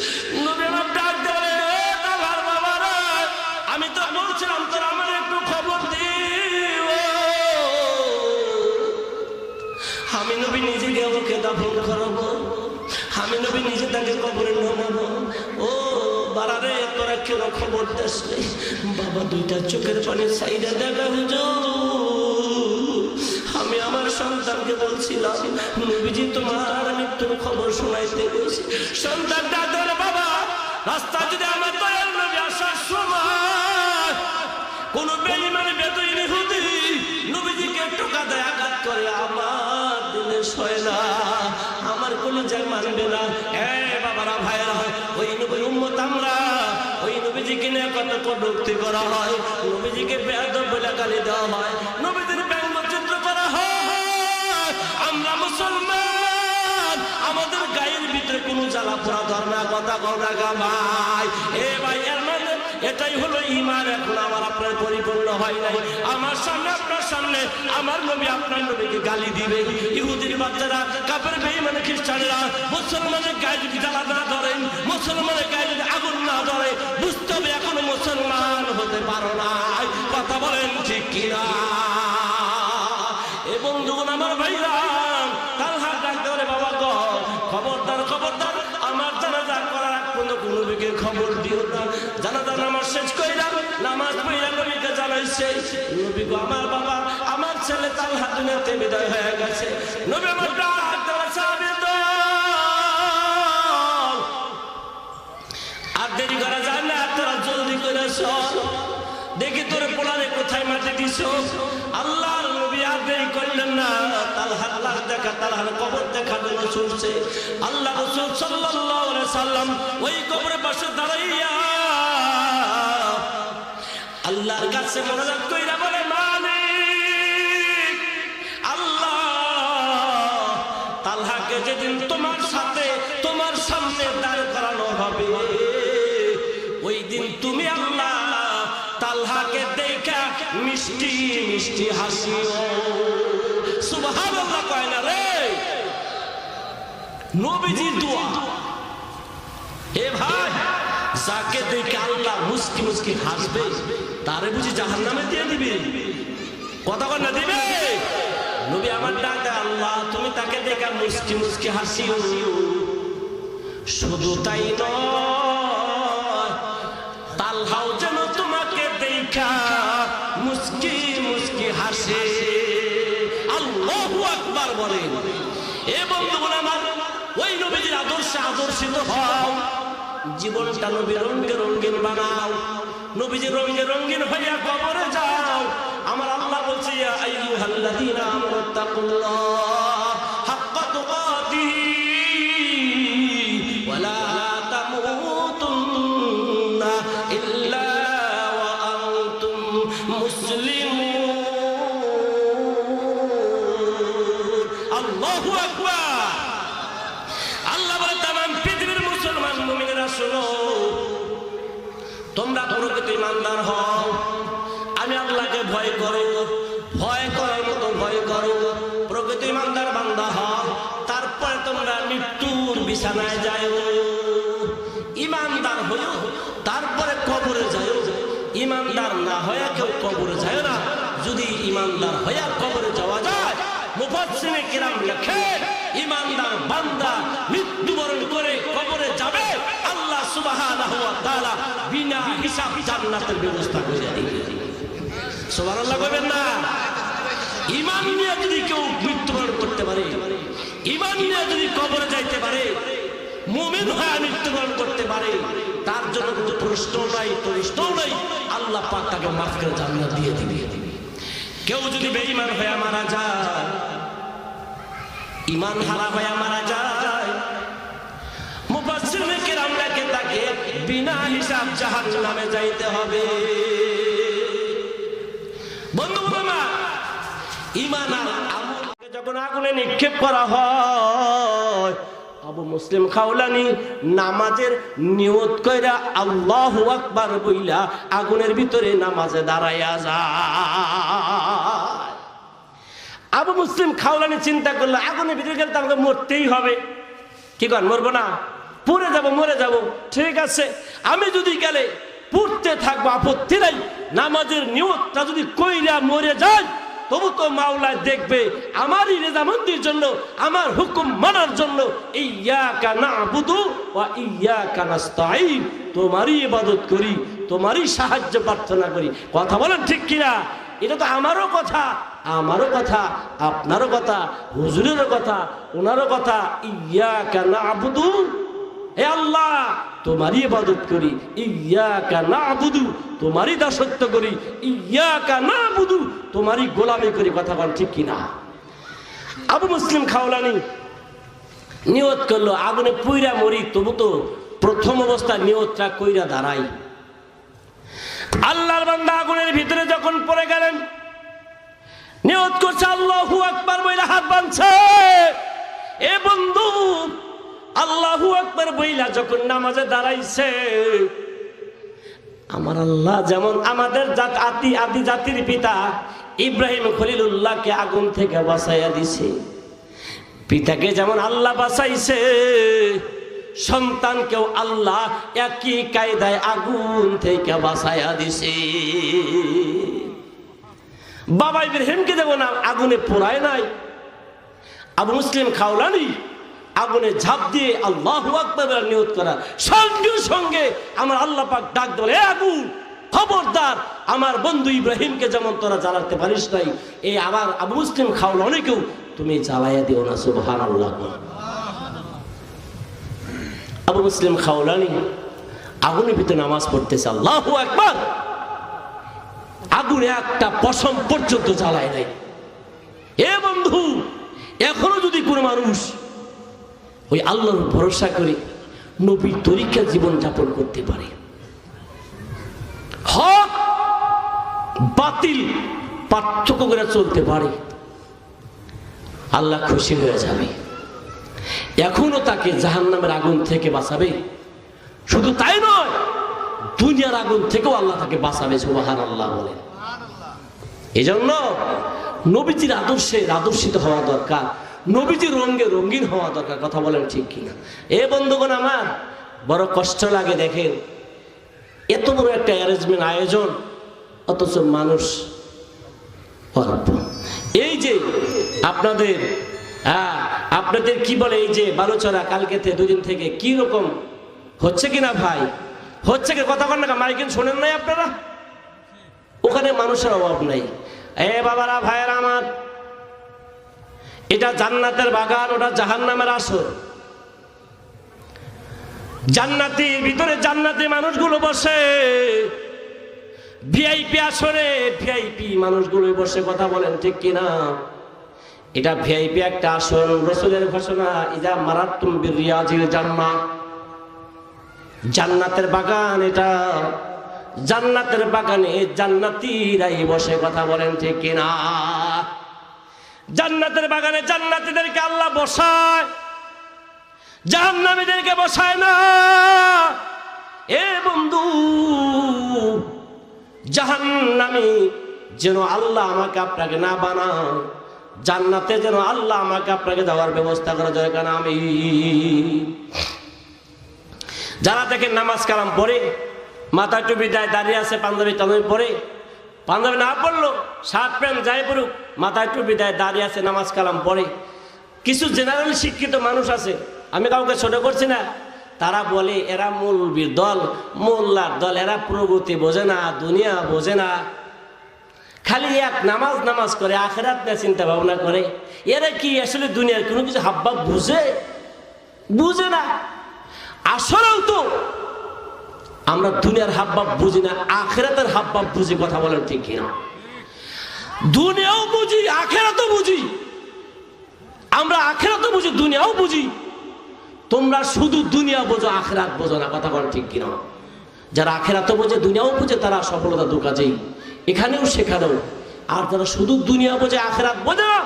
নবী আমার ডাক দেবে, তালহার বাবারা, আমি তো বলছিলাম তোর আমার একটু খবর দিও। আমি নবী নিজে গিয়ে ওকে দাফন করাবো, আমি নবী নিজে তাকে কবরে নামাবো। ও বাড়ারে, তোরা কেন খবর দিস? বাবা দুইটা চোখের পানি সাইডে দেখা, হুজুর সন্তানকে বলছিলাম, নবীজি তোমার মৃত্যুর খবর শোনাইতে গেছে। সন্তান ডাক্তার, বাবা রাস্তা যদি আমার দয়াল নবী আসার সময় কোন বেঈমান বেদুইন ইহুদি নবীজিকে টোকা দেয়, আঘাত করে, আমার দিলে সয় না, আমার কলিজায় মানবে না। বাবারা ভাইরা, ওই নবীর উম্মত আমরা, ওই নবীজিকে নিয়ে কত কটূক্তি করা হয়, নবীজিকে বেয়াদব বলে গালি দেওয়া হয়, নবীজির ব্যঙ্গচিত্র করা হয়। আমরা মুসলমান, আমাদের গায়ের ভিতরে কোনো জ্বালা পোড়া ধর্মা কথা কওনা গা ভাই। ভাই, এর মানে এটাই হলো ঈমান। এখন আমার আপনার পরিপূর্ণ হয় নাই। আমার সামনে, আপনার সামনে আমার নবী আপনার নবীকে গালি দিবে। ইহুদির বাচ্চারা, কাফের বেঈমান খ্রিস্টানেরা মুসলমানের গায়ে যদি জ্বালা না ধরেন, মুসলমানের গায়ে যদি আগুন না ধরে, বুঝতে হবে এখনো মুসলমান হতে পারো নাই। কথা বলেন ঠিক কিনা? এ বন্ধুগণ, আমার ভাইরা, তালহা ডাক ধরে, বাবা গো, খবরদার খবরদার, আমার জানাজা করার আগ পর্যন্ত কোনো নবীকে খবর দিও না। জানাজা নামাজ শেষ কইরা, নামাজ পড়া নবীকে জানাইছে, নবী গো, আমার বাবা, আমার ছেলে তালহা দুনিয়াতে বিদায় হয়ে গেছে। নবী আমার ডাক ধরে, সাহাবীর দল, আর দেরি করা যায় না, তোরা জলদি করে চল, দেখি তোর পোলারে কোথায় মাটি দিছ। আল্লাহর নবী আর দেরি করলেন না, তালহার লাশ দেখা, তালহার কবর দেখা জন্য ছুটছে। আল্লাহ রাসূল সাল্লাল্লাহু আলাইহি সাল্লাম ওই কবরের পাশে দাঁড়াইয়া আল্লাহর কাছে মোনাজাত কইরা বলে, মালিক আল্লাহ, তালহাকে যেদিন তোমার সাথে, তোমার সামনে দাঁড় করানো হবে, ওই দিন তুমি আল্লাহ তালহাকে দেখা মিষ্টি মিষ্টি হাসিও। সুবহানাল্লাহ কয় না রে? নবীজির দোয়া। ভাই, যাকে দেখে আল্লাহ মুস্কি মুস্কি হাসবে, তারে বুঝি জাহান্নামে দিয়ে দিবে? কথা বল না, দিবে? নবী আমার ডাকে, আল্লাহ তুমি তাকে দেখা মুস্কি মুস্কি হাসিও। শুধু তাই নয়, তালহাও যেন তোমাকে দেখা মুস্কি মুস্কি হাসে। আল্লাহু আকবার বলেন। এ বন্ধুগণ আমার, ওই নবীর আদর্শে আদর্শিত হও, জীবনটা নবীর রঙে রঙিন বানাও, নবীজি রঙে রঙিন হইয়া কবরে যাও। আমার আল্লাহ বলছে, ইয়া আইয়ুহাল্লাযীনা আমানু তাকুল্লাহ হাক্কা তুকাতিহি ওয়া লা তামুতুন্না ইল্লা ওয়া আনতুম মুসলিমুন। আল্লাহু আকবার। আল্লাহ বলে, তামাম পৃথিবীর মুসলমান মুমিনেরা শোনো, তোমরা প্রকৃত ঈমানদার হও, আমি আল্লাহকে ভয় করো, ভয় করার মতো ভয় করো, প্রকৃত ঈমানদার বান্দা হও, তারপরে তোমরা মৃত্যুর বিছানায় যাও, ঈমানদার হও, তারপরে কবরে যাও। ঈমানদার না হয়ে কেউ কবরে যায় না। যদি ঈমানদার হয়ে কবরে যাওয়া যায়, মুফাসসিরে কিরাম লেখেন, ঈমানদার বান্দা মৃত্যুবরণ করে কবরে যাবে, আল্লাহ সুবহানাহু ওয়া তাআলা বিনা হিসাব জান্নাতের ব্যবস্থা করে দিবেন। সুবহানাল্লাহ কইবেন না? ঈমান নিয়ে যদি কেউ মৃত্যুবরণ করতে পারে, ঈমান নিয়ে যদি কবরে যাইতে পারে, মুমিন হয়ে মৃত্যুবরণ করতে পারে, তার জন্য কোনো প্রশ্ন নাই, আল্লাহ পাক তাকে মাফ করে জান্নাত দিয়ে দিবে। কেউ যদি বেঈমান হয়ে মারা যায়, ঈমান হারা হয়ে মারা যায়, মুফাসসিরিনে কিরাম লেখেন তাকে বিনা হিসাব জাহান্নামে যাইতে হবে। বন্ধুগণ আমার, ঈমান আর আমলকে যখন আগুনে নিক্ষেপ করা হয়, আবু মুসলিম খাওলানি নামাজের নিয়ত কইরা আল্লাহু আকবার বইলা আগুনের ভিতরে নামাজে দাঁড়াইয়া যায়। আবু মুসলিম খাওলানি চিন্তা করলো, আগুনের ভিতরে গেলে তো আমাকে মরতেই হবে। কি কর, মরবো না? পুড়ে যাব, মরে যাব, ঠিক আছে, আমি যদি গেলে পুড়তে থাকবো, আপত্তি নাই। নামাজের নিয়তটা যদি কইরা মরে যায়, তবু তো মাওলা দেখবে আমারই রেজামন্দির জন্য, আমার হুকুম মানার জন্য। ইয়্যাকা না'বুদু ওয়া ইয়্যাকা নাস্তাঈন, তোমারই ইবাদত করি, তোমারই সাহায্য প্রার্থনা করি। কথা বলেন ঠিক কিনা? এটা তো আমারও কথা, আমারও কথা, আপনারও কথা, হুজুরেরও কথা, ওনারও কথা। ইয়্যাকা না'বুদু, হে আল্লাহ তোমারই ইবাদত করি। ইয়্যাকা না'বুদু, তোমারই দাসত্ব করি। ইয়্যাকা না'বুদু, তোমারই গোলামি করি। কথা বল ঠিক কিনা? আবু মুসলিম খাওলানি নিয়ত করলো আগুনে পুইরা মরি, তবু তো প্রথম অবস্থা নিয়তটা কইরা দাঁড়াই। আল্লাহর বান্দা আগুনের ভিতরে যখন পড়ে গেলেন, নিয়ত করছে আল্লাহু আকবার বইলা হাত বাঁধছে। এ বন্ধু, আল্লাহু আকবার বইলা যখন নামাজে দাঁড়াইছে, আমার আল্লাহ যেমন আমাদের আদি জাতির পিতা ইব্রাহিম খলিলুল্লাহকে আগুন থেকে বাঁচাইয়া দিছে, পিতাকে যেমন আল্লাহ বাঁচাইছে, সন্তানকেও আল্লাহ একই কায়দায় আগুন থেকে বাঁচাইয়া দিছে। বাবা ইব্রাহিমকে যেমন আগুনে পোড়ায় নাই, আবু মুসলিম খাওলানি আগুনে ঝাঁপ দিয়ে আল্লাহু আকবার নিয়ত করা সঙ্গে সঙ্গে আমার আল্লাহ পাক ডাক দেন, এ আগুন খবরদার, আমার বন্ধু ইব্রাহিমকে যেমন তোরা জ্বালাতে পারিস নাই, এই আমার আবু মুসলিম খাওলানিকেও তুমি জ্বালাইয়া দিও না। সুবহানাল্লাহ। আবু মুসলিম খাওলানি আগুনের ভিতরে নামাজ পড়তেছে, আল্লাহু আকবার, আগুনে একটা পশম পর্যন্ত জ্বালায় নাই। এ বন্ধু, এখনো যদি কোনো মানুষ ওই আল্লাহর ভরসা করে নবীর তরিকা জীবন যাপন করতে পারে, হক বাতিল পার্থক্য করে চলতে পারে, আল্লাহ খুশি হয়ে যাবে। এখনো তাকে জাহান্নামের আগুন থেকে বাঁচাবে। শুধু তাই নয়, দুনিয়ার আগুন থেকেও আল্লাহ তাকে বাঁচাবে। সুবহানাল্লাহ বলেন। এজন্য নবীজির আদর্শে আদর্শিত হওয়া দরকার, নবীজির রঙে রঙিন হওয়া দরকার। কথা বলেন ঠিক কিনা? এ বন্ধুগণ আমার, বড় কষ্ট লাগে দেখেন, এত বড় একটা অ্যারেঞ্জমেন্ট আয়োজন, অথচ মানুষ অল্প। এই যে আপনাদের আপনাদের কি বলে, এই যে বালুচরা কালকে দুদিন থেকে কি রকম হচ্ছে কিনা ভাই, হচ্ছে কি? কথা বলেন না, মাইকেন শোনেন নাই আপনারা? ওখানে মানুষের অভাব নাই। এ বাবারা, ভাইয়েরা আমার, এটা জান্নাতের বাগান, ওটা জাহান্নামের আসর। জান্নাতের ভিতরে জান্নাতি মানুষগুলো বসে, ভিআইপি আসরে ভিআইপি মানুষগুলো বসে। কথা বলেন ঠিক কিনা? এটা ভিআইপি একটা আসন। রাসূলের ঘোষণা, ইজা মারাতুম বিরিয়াজিল জান্নাহ, জান্নাতের বাগান এটা, জান্নাতের বাগানে জান্নাতীরাই বসে। কথা বলেন ঠিক কিনা? জান্নাতের বাগানে জান্নাতীদেরকে আল্লাহ বসায়, জাহান্নামীদেরকে বসায় না। এ বন্ধু, জাহান্নামী যেন আল্লাহ আমাকে আপনাকে না বানায়, জান্নাতে যেন আল্লাহ আমাকে আপনাকে যাওয়ার ব্যবস্থা করা যায়। কেন আমি যারা দেখেন নামাজ কালাম পড়ে, মাথা টুপি দেয়, দাঁড়িয়ে আছে, পাঞ্জাবি টাঞ্জাবি পরে, পাঞ্জাবি না পড়লো শার্ট প্যান্ট যাই পড়ুক, মাথায় টুপি দেয়, দাঁড়িয়ে আছে, নামাজ কালাম পড়ে। কিছু জেনারেল শিক্ষিত মানুষ আছে, আমি কাউকে ছোট করছি না, তারা বলে এরা মৌলবীর দল, মোল্লার দল, এরা প্রগতি বোঝে না, দুনিয়া বোঝে না, খালি এক নামাজ নামাজ করে, আখিরাত নিয়ে চিন্তা ভাবনা করে। এরা কি আসলে দুনিয়ার কোনো কিছু হাবভাব বুঝে না? আসলেও তো আমরা দুনিয়ার হাবভাব বুঝি না, আখিরাতের হাবভাব বুঝি। কথা বলেন ঠিক কিনা? দুনিয়াও বুঝি, আখিরাতও বুঝি। আমরা আখিরাতও বুঝি, দুনিয়াও বুঝি। তোমরা শুধু দুনিয়া বোঝো, আখিরাত বোঝো না। কথা বলেন ঠিক কিনা? যারা আখিরাতও বোঝে, দুনিয়াও বুঝে, তারা সফলতা দু কাজেই, এখানেও সেখানেও। আর যারা শুধু দুনিয়া বোঝে, আখিরাত বোঝে না,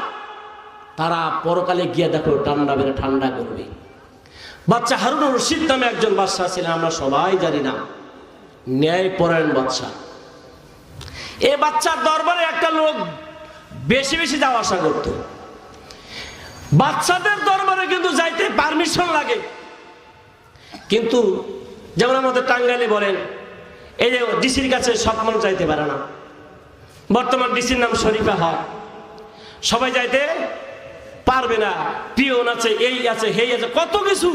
তারা পরকালে গিয়ে দেখো ঠান্ডা বেড়ে ঠান্ডা করবে। বাচ্চা হারুন রশিদ নামে একজন বাদশা ছিলেন, আমরা সবাই জানি না, ন্যায়পরায়ণ বাদশা। এই বাচ্চার দরবারে একটা লোক বেশি বেশি যাওয়া আসা করত। বাচ্চাদের দরবারে কিন্তু যাইতে পারমিশন লাগে, কিন্তু যেমন আমাদের টাঙ্গাইলে বলেন, এই যে ডিসির কাছে সব মানুষ যাইতে পারে না। বর্তমান ডিসির নাম শরীফা হক, সবাই যাইতে পারবে না। পিয়ন আছে, এই আছে, হেই আছে, কত কিছু।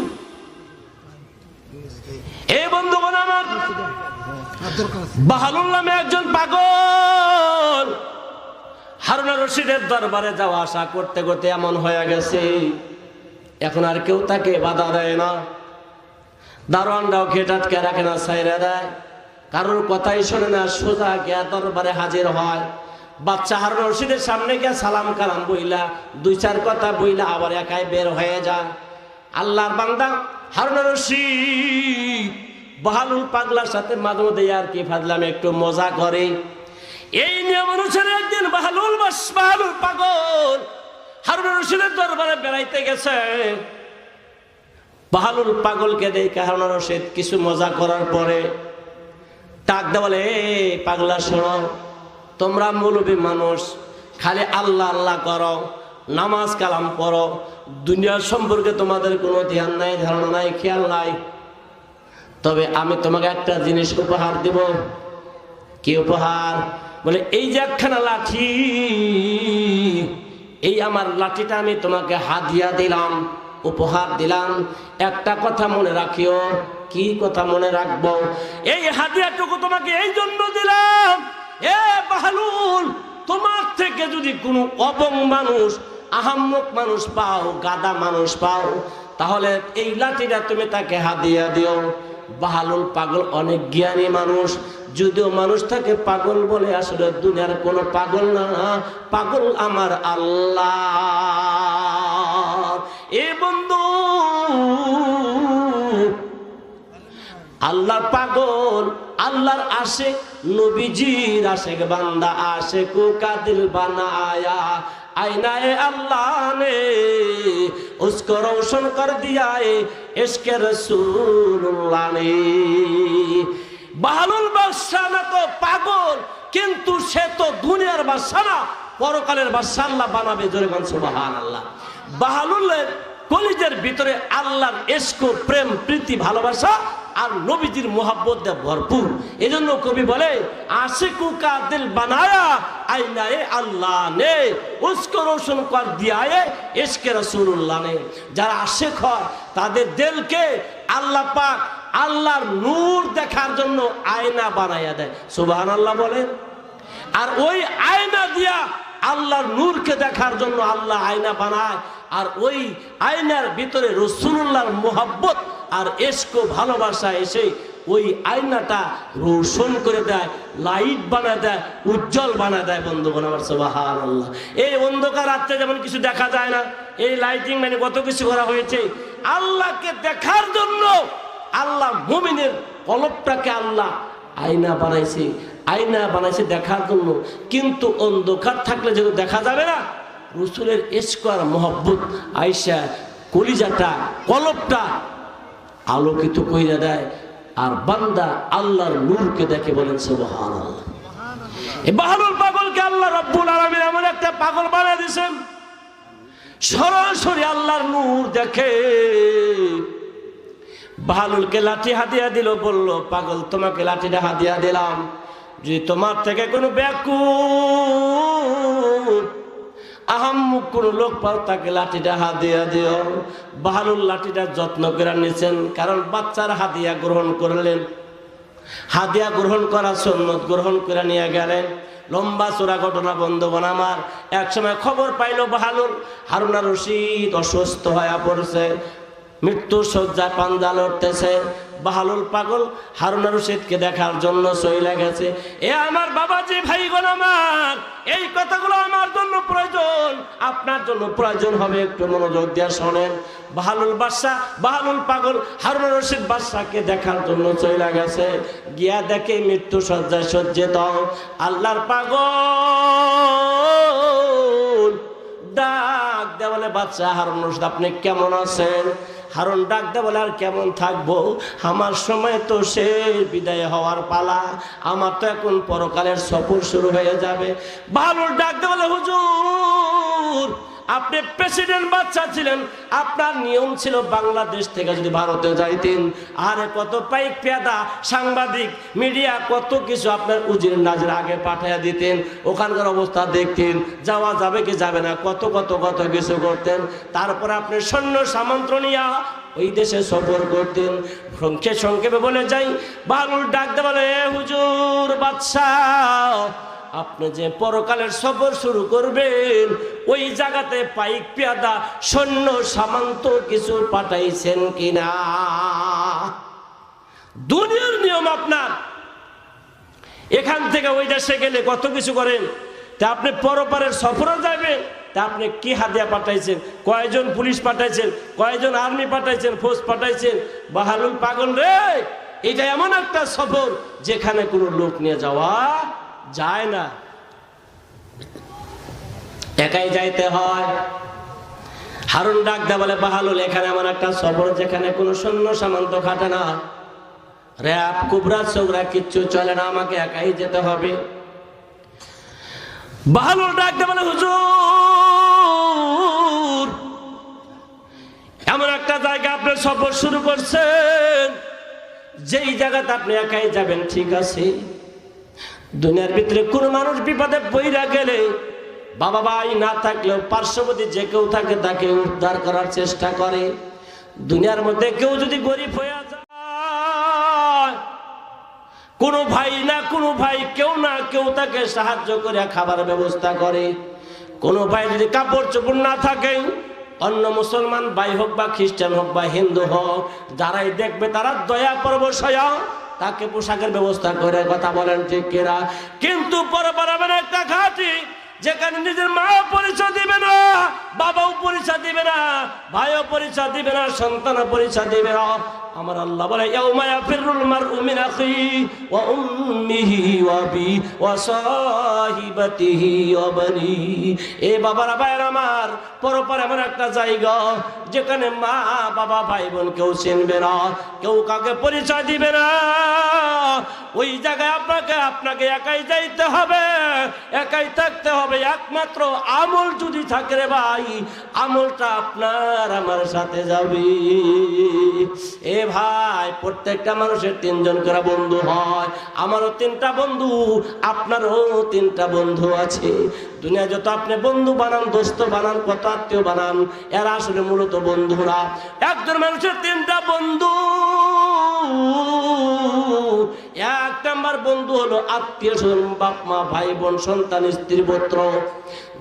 এই বন্ধুগণ আমার, বাহালুল নামে একজন পাগল, হারুন রশিদের দরবারে যাওয়া আসা করতে করতে এমন হয়ে গেছে, এখন আর কেউ তাকে বাধা দেয় না, দারোয়ানরাও খেটাটকে রাখে না, ছাইরা দেয়, কারোর কথাই শোনে না, সোজা গিয়া দরবারে হাজির হয়। বাচ্চা হারুন রশিদের সামনে গিয়া সালাম কালাম বইলা, দুই চার কথা বইলা আবার একাই বের হয়ে যায়। আল্লাহর বান্দা হারুন রশিদ বাহালুল পাগলার সাথে মাঝে মধ্যে আর কি ফাজলাম একটু মজা করে। এই নিয়ম অনুসারে একদিন বাহালুল পাগল হারুন রশিদের দরবারে বেড়াইতে গেছে। বাহালুল পাগলকে দেখে হারুন রশিদ কিছু মজা করার পরে ডাক দে বলে, এই পাগলা শোনো, তোমরা মৌলবী মানুষ, খালি আল্লাহ আল্লাহ করো, নামাজ কালাম পড়ো, দুনিয়ার সম্পর্কে তোমাদের কোনো ধ্যান নাই, ধারণা নাই, খেয়াল নাই। তবে আমি তোমাকে একটা জিনিস উপহার দিব। কি উপহার? বলে এই যে একখানা লাঠি, এই আমার লাঠিটা আমি তোমাকে হাদিয়া দিলাম, উপহার দিলাম। একটা কথা মনে রাখিও। কি কথা মনে রাখবো? এই হাদিয়াটুকু তোমাকে এই জন্য দিলাম, এ বাহালুল, তোমার থেকে যদি কোনো অবং মানুষ, আহাম্মক মানুষ পাও, গাদা মানুষ পাও, তাহলে এই লাঠিটা তুমি তাকে হাদিয়া দিও। বাহালুল পাগল অনেক জ্ঞানী মানুষ, যদিও মানুষ তাকে পাগল বলে, আসলে দুনিয়ার কোনো পাগল না, পাগল আমার আল্লাহ। এ বন্ধু, আল্লাহর পাগল, আল্লাহর আশিক, নবীজির আশিক বান্দা, আশিক কা দিল বানায়া आईनाए अल्लाह ने उसको रोशन कर दिया है इश्क़ रसूलुल्लाह ने। বাহালুল বাদশাহ না তো পাগল, কিন্তু সে তো দুনিয়ার বাদশাহ না, পরকালের বাদশাহ আল্লাহ বানাবে। জোরে বলেন সুবহানাল্লাহ। বাহালুলের কলিজার ভিতরে আল্লাহর ইশক, প্রেম, প্রীতি, ভালোবাসা আর নবীজির মোহাব্বত দিয়ে ভরপুর। এজন্য কবি বলে, আশিকু কা দিল বানায়া আইনায়ে আল্লাহ নে উসকো রোশন কর দিয়া है इश्क़ रसूलुल्लाह ने। যারা আশিক হয় তাদের দিলকে আল্লাহ পাক আল্লাহর নূর দেখার জন্য আয়না বানায়া দেয়। সুবহানাল্লাহ বলেন। আর ওই আয়না দিয়া আল্লাহর নূরকে দেখার জন্য আল্লাহ আয়না বানায়, আর ওই আয়নার ভিতরে রাসূলুল্লাহর মোহাব্বত আর ইশক, ভালোবাসা এসে ওই আয়নাটা রোশন করে দেয়, লাইট বানায় দেয়, উজ্জ্বল বানায় দেয়। বন্ধুগণ আমার সুবহানাল্লাহ। এই অন্ধকার রাত্রে যেমন কিছু দেখা যায় না, এই লাইটিং মানে কত কিছু করা হয়েছে আল্লাহকে দেখার জন্য। আল্লাহ মুমিনের কলবটাকে আল্লাহ আয়না বানাইছে, আয়না বানাইছে দেখার জন্য। কিন্তু অন্ধকার থাকলে যেহেতু দেখা যাবে না, রাসূলের ইশক আর মোহাব্বত আয়েশা কলিজাটা, কলবটা আলোকিত কইরা দেয়, আর বান্দা আল্লাহর নূরকে দেখে। বলেন সুবহানাল্লাহ। এই বাহালুল পাগলকে আল্লাহ রাব্বুল আলামিন এমন একটা পাগল বানিয়ে দিয়েছেন, সরাসরি আল্লাহর নূর দেখে। বাহালুলকে লাঠি হাদিয়া দিল, বলল, পাগল তোমাকে লাঠিটা হাদিয়া দিলাম, যদি তোমার থেকে কোনো বেকুব আহাম্মক কোন লোক পাও তাকে লাঠিটা হাদিয়া দিও। বাহালুল লাঠিটা যত্ন করে নিয়েছেন, কারণ বাচ্চার হাদিয়া গ্রহণ করলেন। হাদিয়া গ্রহণ করা সুন্নত, গ্রহণ করে নিয়ে গেলেন। লম্বা চূড়া ঘটনা বন্ধুগণ আমার। এক সময় খবর পাইল বাহালুল হারুন রশিদ অসুস্থ হয়ে পড়ছে, মৃত্যু শয্যায় পাঞ্জা লড়তেছে। বাহালুল পাগল হারুন রশিদকে দেখার জন্য চলে গেছে। এ আমার বাবাজি, ভাইগণ আমার, এই কথাগুলো আমার জন্য প্রয়োজন, আপনার জন্য প্রয়োজন হবে। একটু মনোযোগ দিয়ে শোনেন। বাহালুল বাদশাহ, বাহালুল পাগল হারুন রশিদ বাদশাহকে দেখার জন্য চলে গেছে। গিয়া দেখে মৃত্যু শয্যায় সজ্জিত আল্লাহর পাগল। ডাক দে বলে, বাদশাহ হারুন রশিদ আপনি কেমন আছেন? হারুন ডাক দে বলে, আর কেমন থাকবো, আমার সময় তো শেষ, বিদায় হওয়ার পালা, আমার তো এখন পরকালের সফর শুরু হয়ে যাবে। বাহালুল ডাক দে বলে, হুজুর আপনি প্রেসিডেন্ট বাচ্চা ছিলেন, আপনার নিয়ম ছিল বাংলাদেশ থেকে যদি ভারতে যাইতেন, আরে কত পাইক পেয়াদা, সাংবাদিক, মিডিয়া, কত কিছু আপনার উজির নাজির আগে পাঠিয়ে দিতেন, ওখানকার অবস্থা দেখতেন, যাওয়া যাবে কি যাবে না, কত কত কত কিছু করতেন। তারপর আপনি সৈন্য সামন্ত্র নিয়া ওই দেশে সফর করতেন। সংক্ষেপে বলে যাই, বাহালুল ডাকতে বলে, হুজুর বাদশাহ আপনি যে পরকালের সফর শুরু করবেন ওই জায়গাতে পাইক পেয়াদা সৈন্য সামন্ত কিছু পাঠাইছেন কিনা। দুনিয়ার নিয়ম আপনার, এখান থেকে ওই দেশে গেলে কত কিছু করেন, তা আপনি পরপারের সফরে যাবেন, তা আপনি কি হাদিয়া পাঠাইছেন, কয়জন পুলিশ পাঠাইছেন, কয়জন আর্মি পাঠাইছেন, ফৌজ পাঠাইছেন। বাহালুল পাগল রে, এটা এমন একটা সফর যেখানে কোনো লোক নিয়ে যাওয়া যায় না, একাই যাইতে হয়। হারুন ডাক দা বলে, বাহালুল এখানে এমন একটা সফর যেখানে কোনো সৈন্য সামন্ত খাটে না, র‍্যাব কুবরা সৌরা কিচ্ছু চলে না, আমাকে একাই যেতে হবে। বাহালুল ডাক দা বলে, হুজুর এমন একটা জায়গা আপনি সফর শুরু করছেন যেই জায়গাতে আপনি একাই যাবেন, ঠিক আছে। দুনিয়ার ভিতরে কোন মানুষ বিপদে পইরা গেলে বাবা ভাই না থাকলেও পার্শ্ববর্তী যে কেউ থাকে তাকে উদ্ধার করার চেষ্টা করে। দুনিয়ার মধ্যে কেউ যদি গরিব হয়ে যায়, কোনো ভাই না কোনো ভাই, কেউ না কেউ তাকে সাহায্য করে খাবার ব্যবস্থা করে। কোনো ভাই যদি কাপড় চোপড় না থাকে, অন্য মুসলমান ভাই হোক বা খ্রিস্টান হোক বা হিন্দু হোক, যারাই দেখবে তারা দয়া পরবশয়া তাকে পোশাকের ব্যবস্থা করে। কথা বলেন ঠিক কিনা? কিন্তু পরপর একটা ঘাটি যেখানে নিজের মা পরিচয় দিবে না, বাবাও পরিচয় দিবে না, ভাইও পরিচয় দিবে না, সন্তানও পরিচয় দিবে না। আমার আল্লাহ বলে, ইয়াউমা ইয়াফিরুল মারউ মিন আখি ওয়া উম্মিহি ওয়া বি ওয়া সাহিবাতিহি ওয়া বানি। এ বাবারা ভাইরা আমার, পরপর এমন একটা জায়গা যেখানে মা বাবা ভাই বোন কেউ চিনবে না, কেউ কাউকে পরিচয় দিবে না। ওই জায়গায় আপনাকে একাই যাইতে হবে, একাই থাকতে হবে। একমাত্র আমল যদি থাকে রে ভাই, আমলটা আপনার আমার সাথে যাবে। এ ভাই, প্রত্যেকটা মানুষের 3 জন করে বন্ধু হয়। আমারও 3টা বন্ধু, আপনারও 3টা বন্ধু আছে। দুনিয়া যত আপনি বন্ধু বানান, দোস্ত বানান, কত আত্মীয় বানান, এরা আসলে মূলত বন্ধুরা। একজন মানুষের 3টা বন্ধু। 1 নাম্বার বন্ধু হলো আত্মীয় স্বজন, বাপ মা ভাই বোন সন্তান স্ত্রী পুত্র।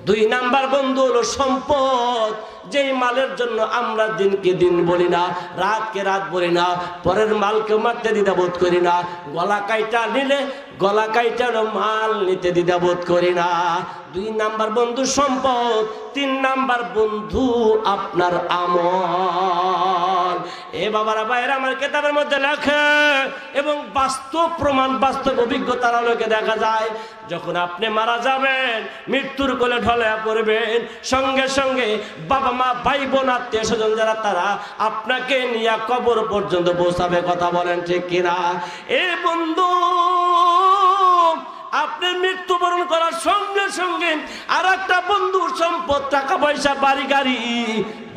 2 নাম্বার বন্ধু হলো সম্পদ, যেই মালের জন্য আমরা দিনকে দিন বলি না, রাতকে রাত বলি না, পরের মালকে মারতে দ্বিধাবোধ করি না। গলা কাইটা নিলে গলা কাইটার মাল নিতে দ্বিধাবোধ করি না। 2 নাম্বার বন্ধু সম্পদ, 3 নাম্বার বন্ধু আপনার আমল। এ বাবারা ভাইরা আমার, কিতাবের মধ্যে লেখে এবং বাস্তব প্রমাণ, বাস্তব অভিজ্ঞতার আলোকে দেখা যায়, যখন আপনি মারা যাবেন, মৃত্যুর কোলে ঢলে পড়বেন, সঙ্গে সঙ্গে বাবা মা ভাই বোন আত্মীয় স্বজন যারা, তারা আপনাকে নিয়ে কবর পর্যন্ত পৌঁছাবে। কথা বলেন ঠিক কিনা? এ বন্ধু, আপনি মৃত্যুবরণ করার সঙ্গে সঙ্গে আর একটা বন্ধুর সম্পদ, টাকা পয়সা, বাড়ি গাড়ি,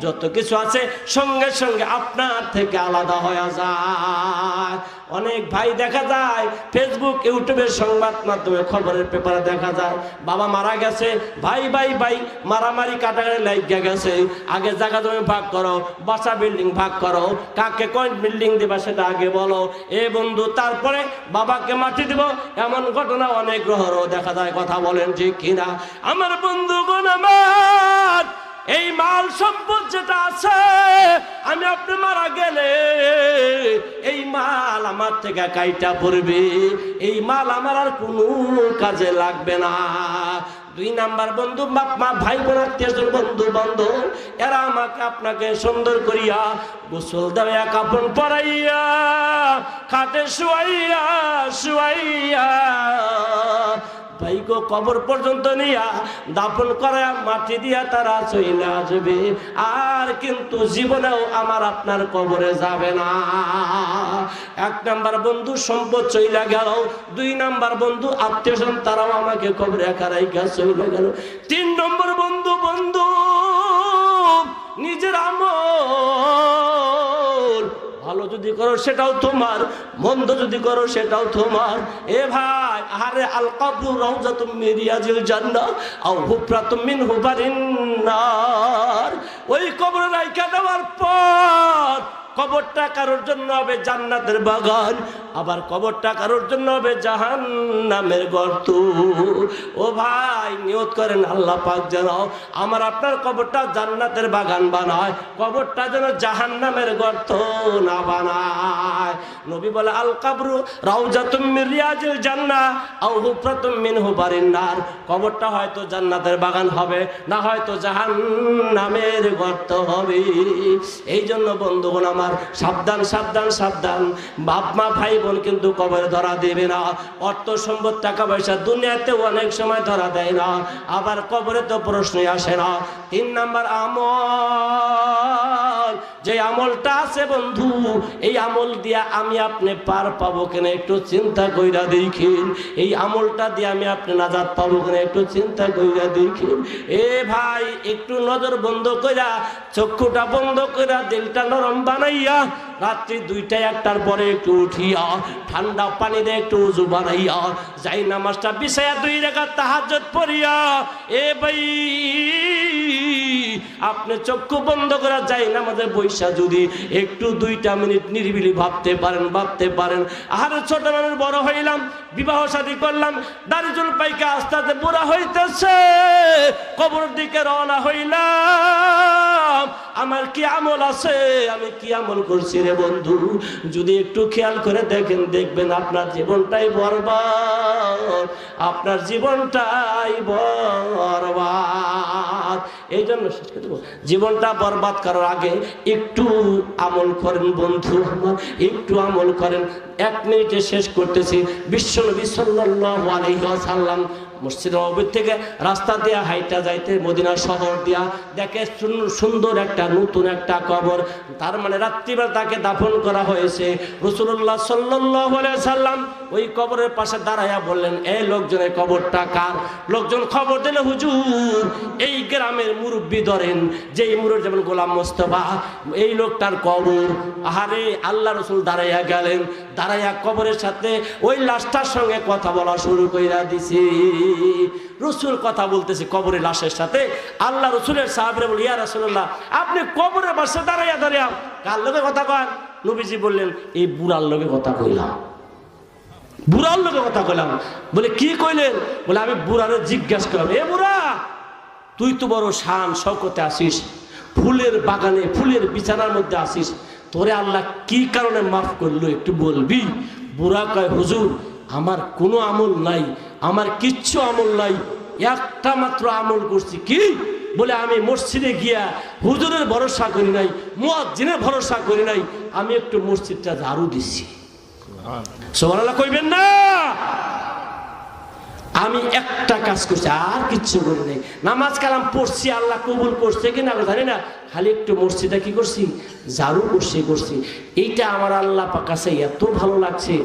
যত কিছু আছে সঙ্গে সঙ্গে আপনার থেকে আলাদা হয়ে যায়। অনেক ভাই দেখা যায় ফেসবুক ইউটিউবের সংবাদ মাধ্যমে, খবরের পেপারে দেখা যায়, বাবা মারা গেছে, ভাই ভাই ভাই মারামারি কাটাকাটি লাগিয়ে গেছে। আগে জায়গা জমি ভাগ করো, বাসা বিল্ডিং ভাগ করো, কাকে কোন বিল্ডিং দিবা সেটা আগে বলো। এ বন্ধু, তারপরে বাবাকে মাটি দিব, এমন ঘটনা অনেক গ্রহরও দেখা যায়। কথা বলেন ঠিক কিনা? আমার বন্ধুগণ আমার, এই মাল সম্পদ যেটা আছে, আমি আপনি মারা গেলে এই মাল আমার থেকে কাইটা পড়বে, এই মাল আমার আর কোনো কাজে লাগবে না। 2 নাম্বার বন্ধু, বাপ মা ভাই বোন আত্মীয় স্বজন বন্ধু বান্ধব, এরা আমাকে আপনাকে সুন্দর করিয়া গোসল দেওয়া, কাপড় পরাইয়া, খাটে শুয়াইয়া শুয়াইয়া ভাইগো কবর পর্যন্ত নিয়া দাফন করে মাটি দিয়া তারা চলে আসবে। আর কিন্তু জীবনেও আমার আপনার কবরে যাবে না। 1 নাম্বার বন্ধু সম্পদ চইলা গেল, 2 নাম্বার বন্ধু আত্মীয় স্বজন, তারাও আমাকে কবরে একা রাইখা চলে গেল। 3 নম্বর বন্ধু, বন্ধু নিজের আমল ভালো যদি করো সেটাও তোমার, মন্দ যদি করো সেটাও তোমার। এ ভাই, আরে আল কবরু রাউযাতুম মিন রিয়াজিল জান্নাহ আও হুফরাতুম মিন হুফারিন নার। ওই কবরে রাইখা দেওয়ার পর কবরটা কারোর জন্য হবে জান্নাতের বাগান, আবার কবরটা কারোর জন্য হবে জাহান্নামের গর্ত। ও ভাই নিয়ত করেন আল্লাহ পাক যেন আমার আপনার কবরটা জান্নাতের বাগান বানায়, কবরটা যেন জাহান্নামের গর্ত না বানায়। নবী বলে আল কবরু রাউজাতুম মিন রিয়াজিল জান্নাহ আও হুফরাতুম মিন হুবারিন নার। কবরটা হয়তো জান্নাতের বাগান হবে, না হয়তো জাহান্নামের গর্ত হবে। এই জন্য বন্ধুগণ আমার সাবধান সাবধান সাবধান, বাপ মা ভাই বোন কিন্তু কবরে ধরা দেবে না। অর্থ সম্পদ টাকা পয়সা দুনিয়াতে অনেক সময় ধরা দেয় না, আবার কবরে তো প্রশ্নই আসে না। 3 নাম্বার আমল, যে আমলটা আছে বন্ধু, এই আমল দিয়া আমি আপনি পার পাবো কিনা একটু চিন্তা কইরা দেখেন। এই আমলটা দিয়ে আমি আপনি নাজাত পাবো কিনা একটু চিন্তা কইরা দেখেন। এ ভাই একটু নজর বন্ধ কইরা, চক্ষুটা বন্ধ কইরা, দিলটা নরম বানাইয়া, রাত্রি 2টা 1টার পরে একটু উঠিয়া ঠান্ডা পানি দিয়ে একটু উজু বানাইয়া যাই নামাজটা বিছাইয়া 2 রাকাত তাহাজ্জুদ পড়িয়া, এ ভাই আপনি চক্ষু বন্ধ করা যাই নামাজে বৈশা যদি একটু 2টা মিনিট নিরিবিলি ভাবতে পারেন আরে ছোট মানুষ বড় হইলাম, বিবাহ শাদী করলাম, দাড়ি চুল পাইকা আস্তে আস্তে বুড়া হইতেছে, কবরের দিকে রওনা হইলাম, আমার কি আমল আছে, আমি কি আমল করছি রে বন্ধু? যদি একটু খেয়াল করে দেখেন, দেখবেন আপনার জীবনটাই বরবাদ, আপনার জীবনটাই বরবাদ। এই জন্য জীবনটা বরবাদ করার আগে একটু আমল করেন বন্ধু আমার, একটু আমল করেন। 1 মিনিটে শেষ করতেছি। বিশ্বনবী সাল্লাল্লাহু আলাইহি ওয়াসাল্লাম মসজিদ নববী থেকে রাস্তা দিয়া হাইটা যাইতে মদিনা শহর দিয়া দেখে সুন্দর একটা নতুন একটা কবর, তার মানে রাত্রিবেলা তাকে দাফন করা হয়েছে। রাসূলুল্লাহ সাল্লাল্লাহু আলাইহি সাল্লাম ওই কবরের পাশে দাঁড়াইয়া বললেন, এই লোকজনের কবরটা কার? লোকজন খবর দিল, হুজুর এই গ্রামের মুরব্বী ধরেন, যেই মুরব্বী যেমন গোলাম মোস্তফা, এই লোকটার কবর। আহারে আল্লাহ রাসূল দাঁড়াইয়া গেলেন, দাঁড়াইয়া কবরের সাথে ওই লাশটার সঙ্গে কথা বলা শুরু কইরা দিছে। রসুল কথা বলতেছে কবরের লাশের সাথে, আল্লাহ রসুলের সাহাবীরা বলে, ইয়া রাসূলুল্লাহ আপনি কবরের পাশে দাঁড়াইয়া কার লগে কথা কন? নবীজি বললেন, এই বুড়ার লগে কথা কইলাম, বুড়ার লগে কথা কইলাম। বলে কি কইলেন? বলে আমি বুড়ারে জিজ্ঞাসা করলাম, এ বুড়া তুই তো বড় শান শওকতে আসিস, ফুলের বাগানে ফুলের বিছানার মধ্যে আসিস, তোরে আল্লাহ কি কারণে মাফ করলো একটু বলবি? বুড়া কয়, হুজুর আমার কোনো আমল নাই, আমার কিচ্ছু আমল নাই, একটা মাত্র আমল করছি। কি? বলে আমি মসজিদে গিয়া হুজুরের ভরসা করি নাই, মুয়াজ্জিনের ভরসা করি নাই, আমি একটু মসজিদটা ঝাড়ু দিছি। সুবহানাল্লাহ কইবেন না? আমি একটা কাজ করছি, আর কিচ্ছু করি নাই। নামাজ কালাম পড়ছি, আল্লাহ কবুল করছে কিনা জানি না, খালি একটু মসজিদে কি করছি, ঝাড়ু করছি। এইটা আমার আল্লাহ পাক কাছে এত ভালো লাগছে,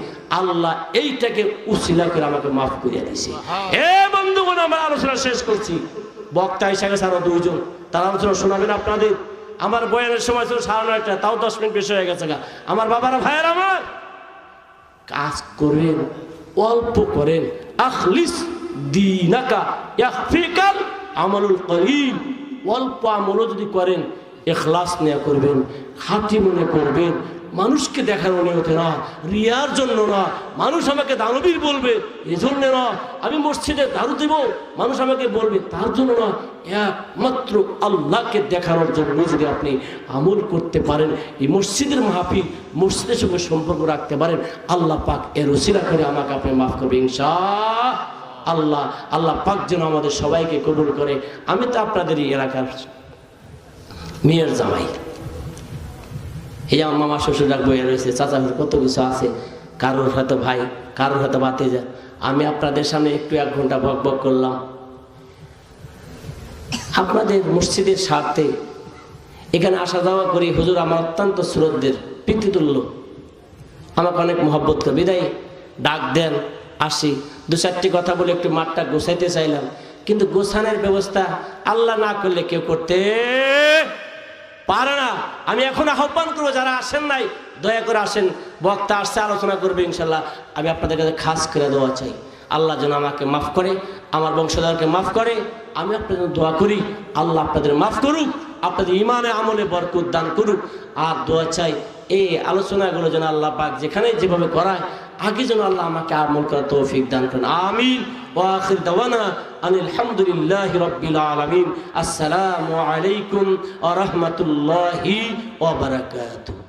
আল্লাহ এইটাকে উসিলা করে আমাকে মাফ করিয়া দিছে। এ বন্ধুগণ, আমার আলোচনা শেষ করছি। বক্তা এসে গেছে আরো 2 জন, তার আলোচনা শোনাবেন আপনাদের। আমার বয়ানের সময় ছিল 9:30, তাও 10 মিনিট বেশি হয়ে গেছে। আমার বাবারা ভাইয়ের আমার, কাজ করেন, অল্প করেন, আখলিস দীনাকা ইয়াখফিকাল আমালুল কলিল। অল্প আমলও যদি করেন, ইখলাস নিয়ে করবেন, খাঁটি মনে করবেন, মানুষকে দেখার নিয়তে না, রিয়ার জন্য না, মানুষ আমাকে দানবীর বলবে এই জন্য না, আমি মসজিদে দারু দেব মানুষ আমাকে বলবে তার জন্য না, একমাত্র আল্লাহকে দেখানোর জন্য যদি আপনি আমল করতে পারেন, এই মসজিদের মাহফিল মসজিদের সঙ্গে সম্পর্ক রাখতে পারেন, আল্লাহ পাক এর ওসিলা করে আমাকে আপনি মাফ করবে ইনশাআল্লাহ। আল্লাহ পাক যেন আমাদের সবাইকে কবুল করে। আমি তো আপনাদের এই এলাকার মেয়ের জামাই, এই আমার মামা শ্বশুর বইয়ে রয়েছে, চাচা কত কিছু আছে, কারোর হয়তো ভাই, কারোর হয়তো ভাতিজা। আমি আপনাদের সামনে একটু 1 ঘন্টা বকবক করলাম। আপনাদের মসজিদের স্বার্থে এখানে আসা যাওয়া করি। হুজুর আমার অত্যন্ত শ্রদ্ধের পিতৃতুল্য, আমাকে অনেক মহব্বত করে, বিদায় ডাক দেন, আসি, 2-4টি কথা বলে একটু মাঠটা গোছাইতে চাইলাম, কিন্তু গোছানোর ব্যবস্থা আল্লাহ না করলে কেউ করতে পারে না। আমি এখন আহ্বান করবো, যারা আসেন নাই দয়া করে আসেন, বক্তা আসছে, আলোচনা করবে ইনশাল্লাহ। আমি আপনাদের কাছে খাস করে দোয়া চাই, আল্লাহ যেন আমাকে মাফ করে, আমার বংশধরকে মাফ করে। আমি আপনাদের দোয়া করি, আল্লাহ আপনাদের মাফ করুক, আপনাদের ইমানে আমলে বরকত দান করুক। আর দোয়া চাই এই আলোচনাগুলো যেন আল্লাহ পাক যেখানে যেভাবে করায় আগে যেন আল্লাহ আমাকে আমল করার তৌফিক দান করেন। আমিন। ওয়া আখির দাওয়ানা আনিল হামদুলিল্লাহি রাব্বিল আলামিন। আসসালামু আলাইকুম ওয়া রাহমাতুল্লাহি ওয়া বারাকাতুহু।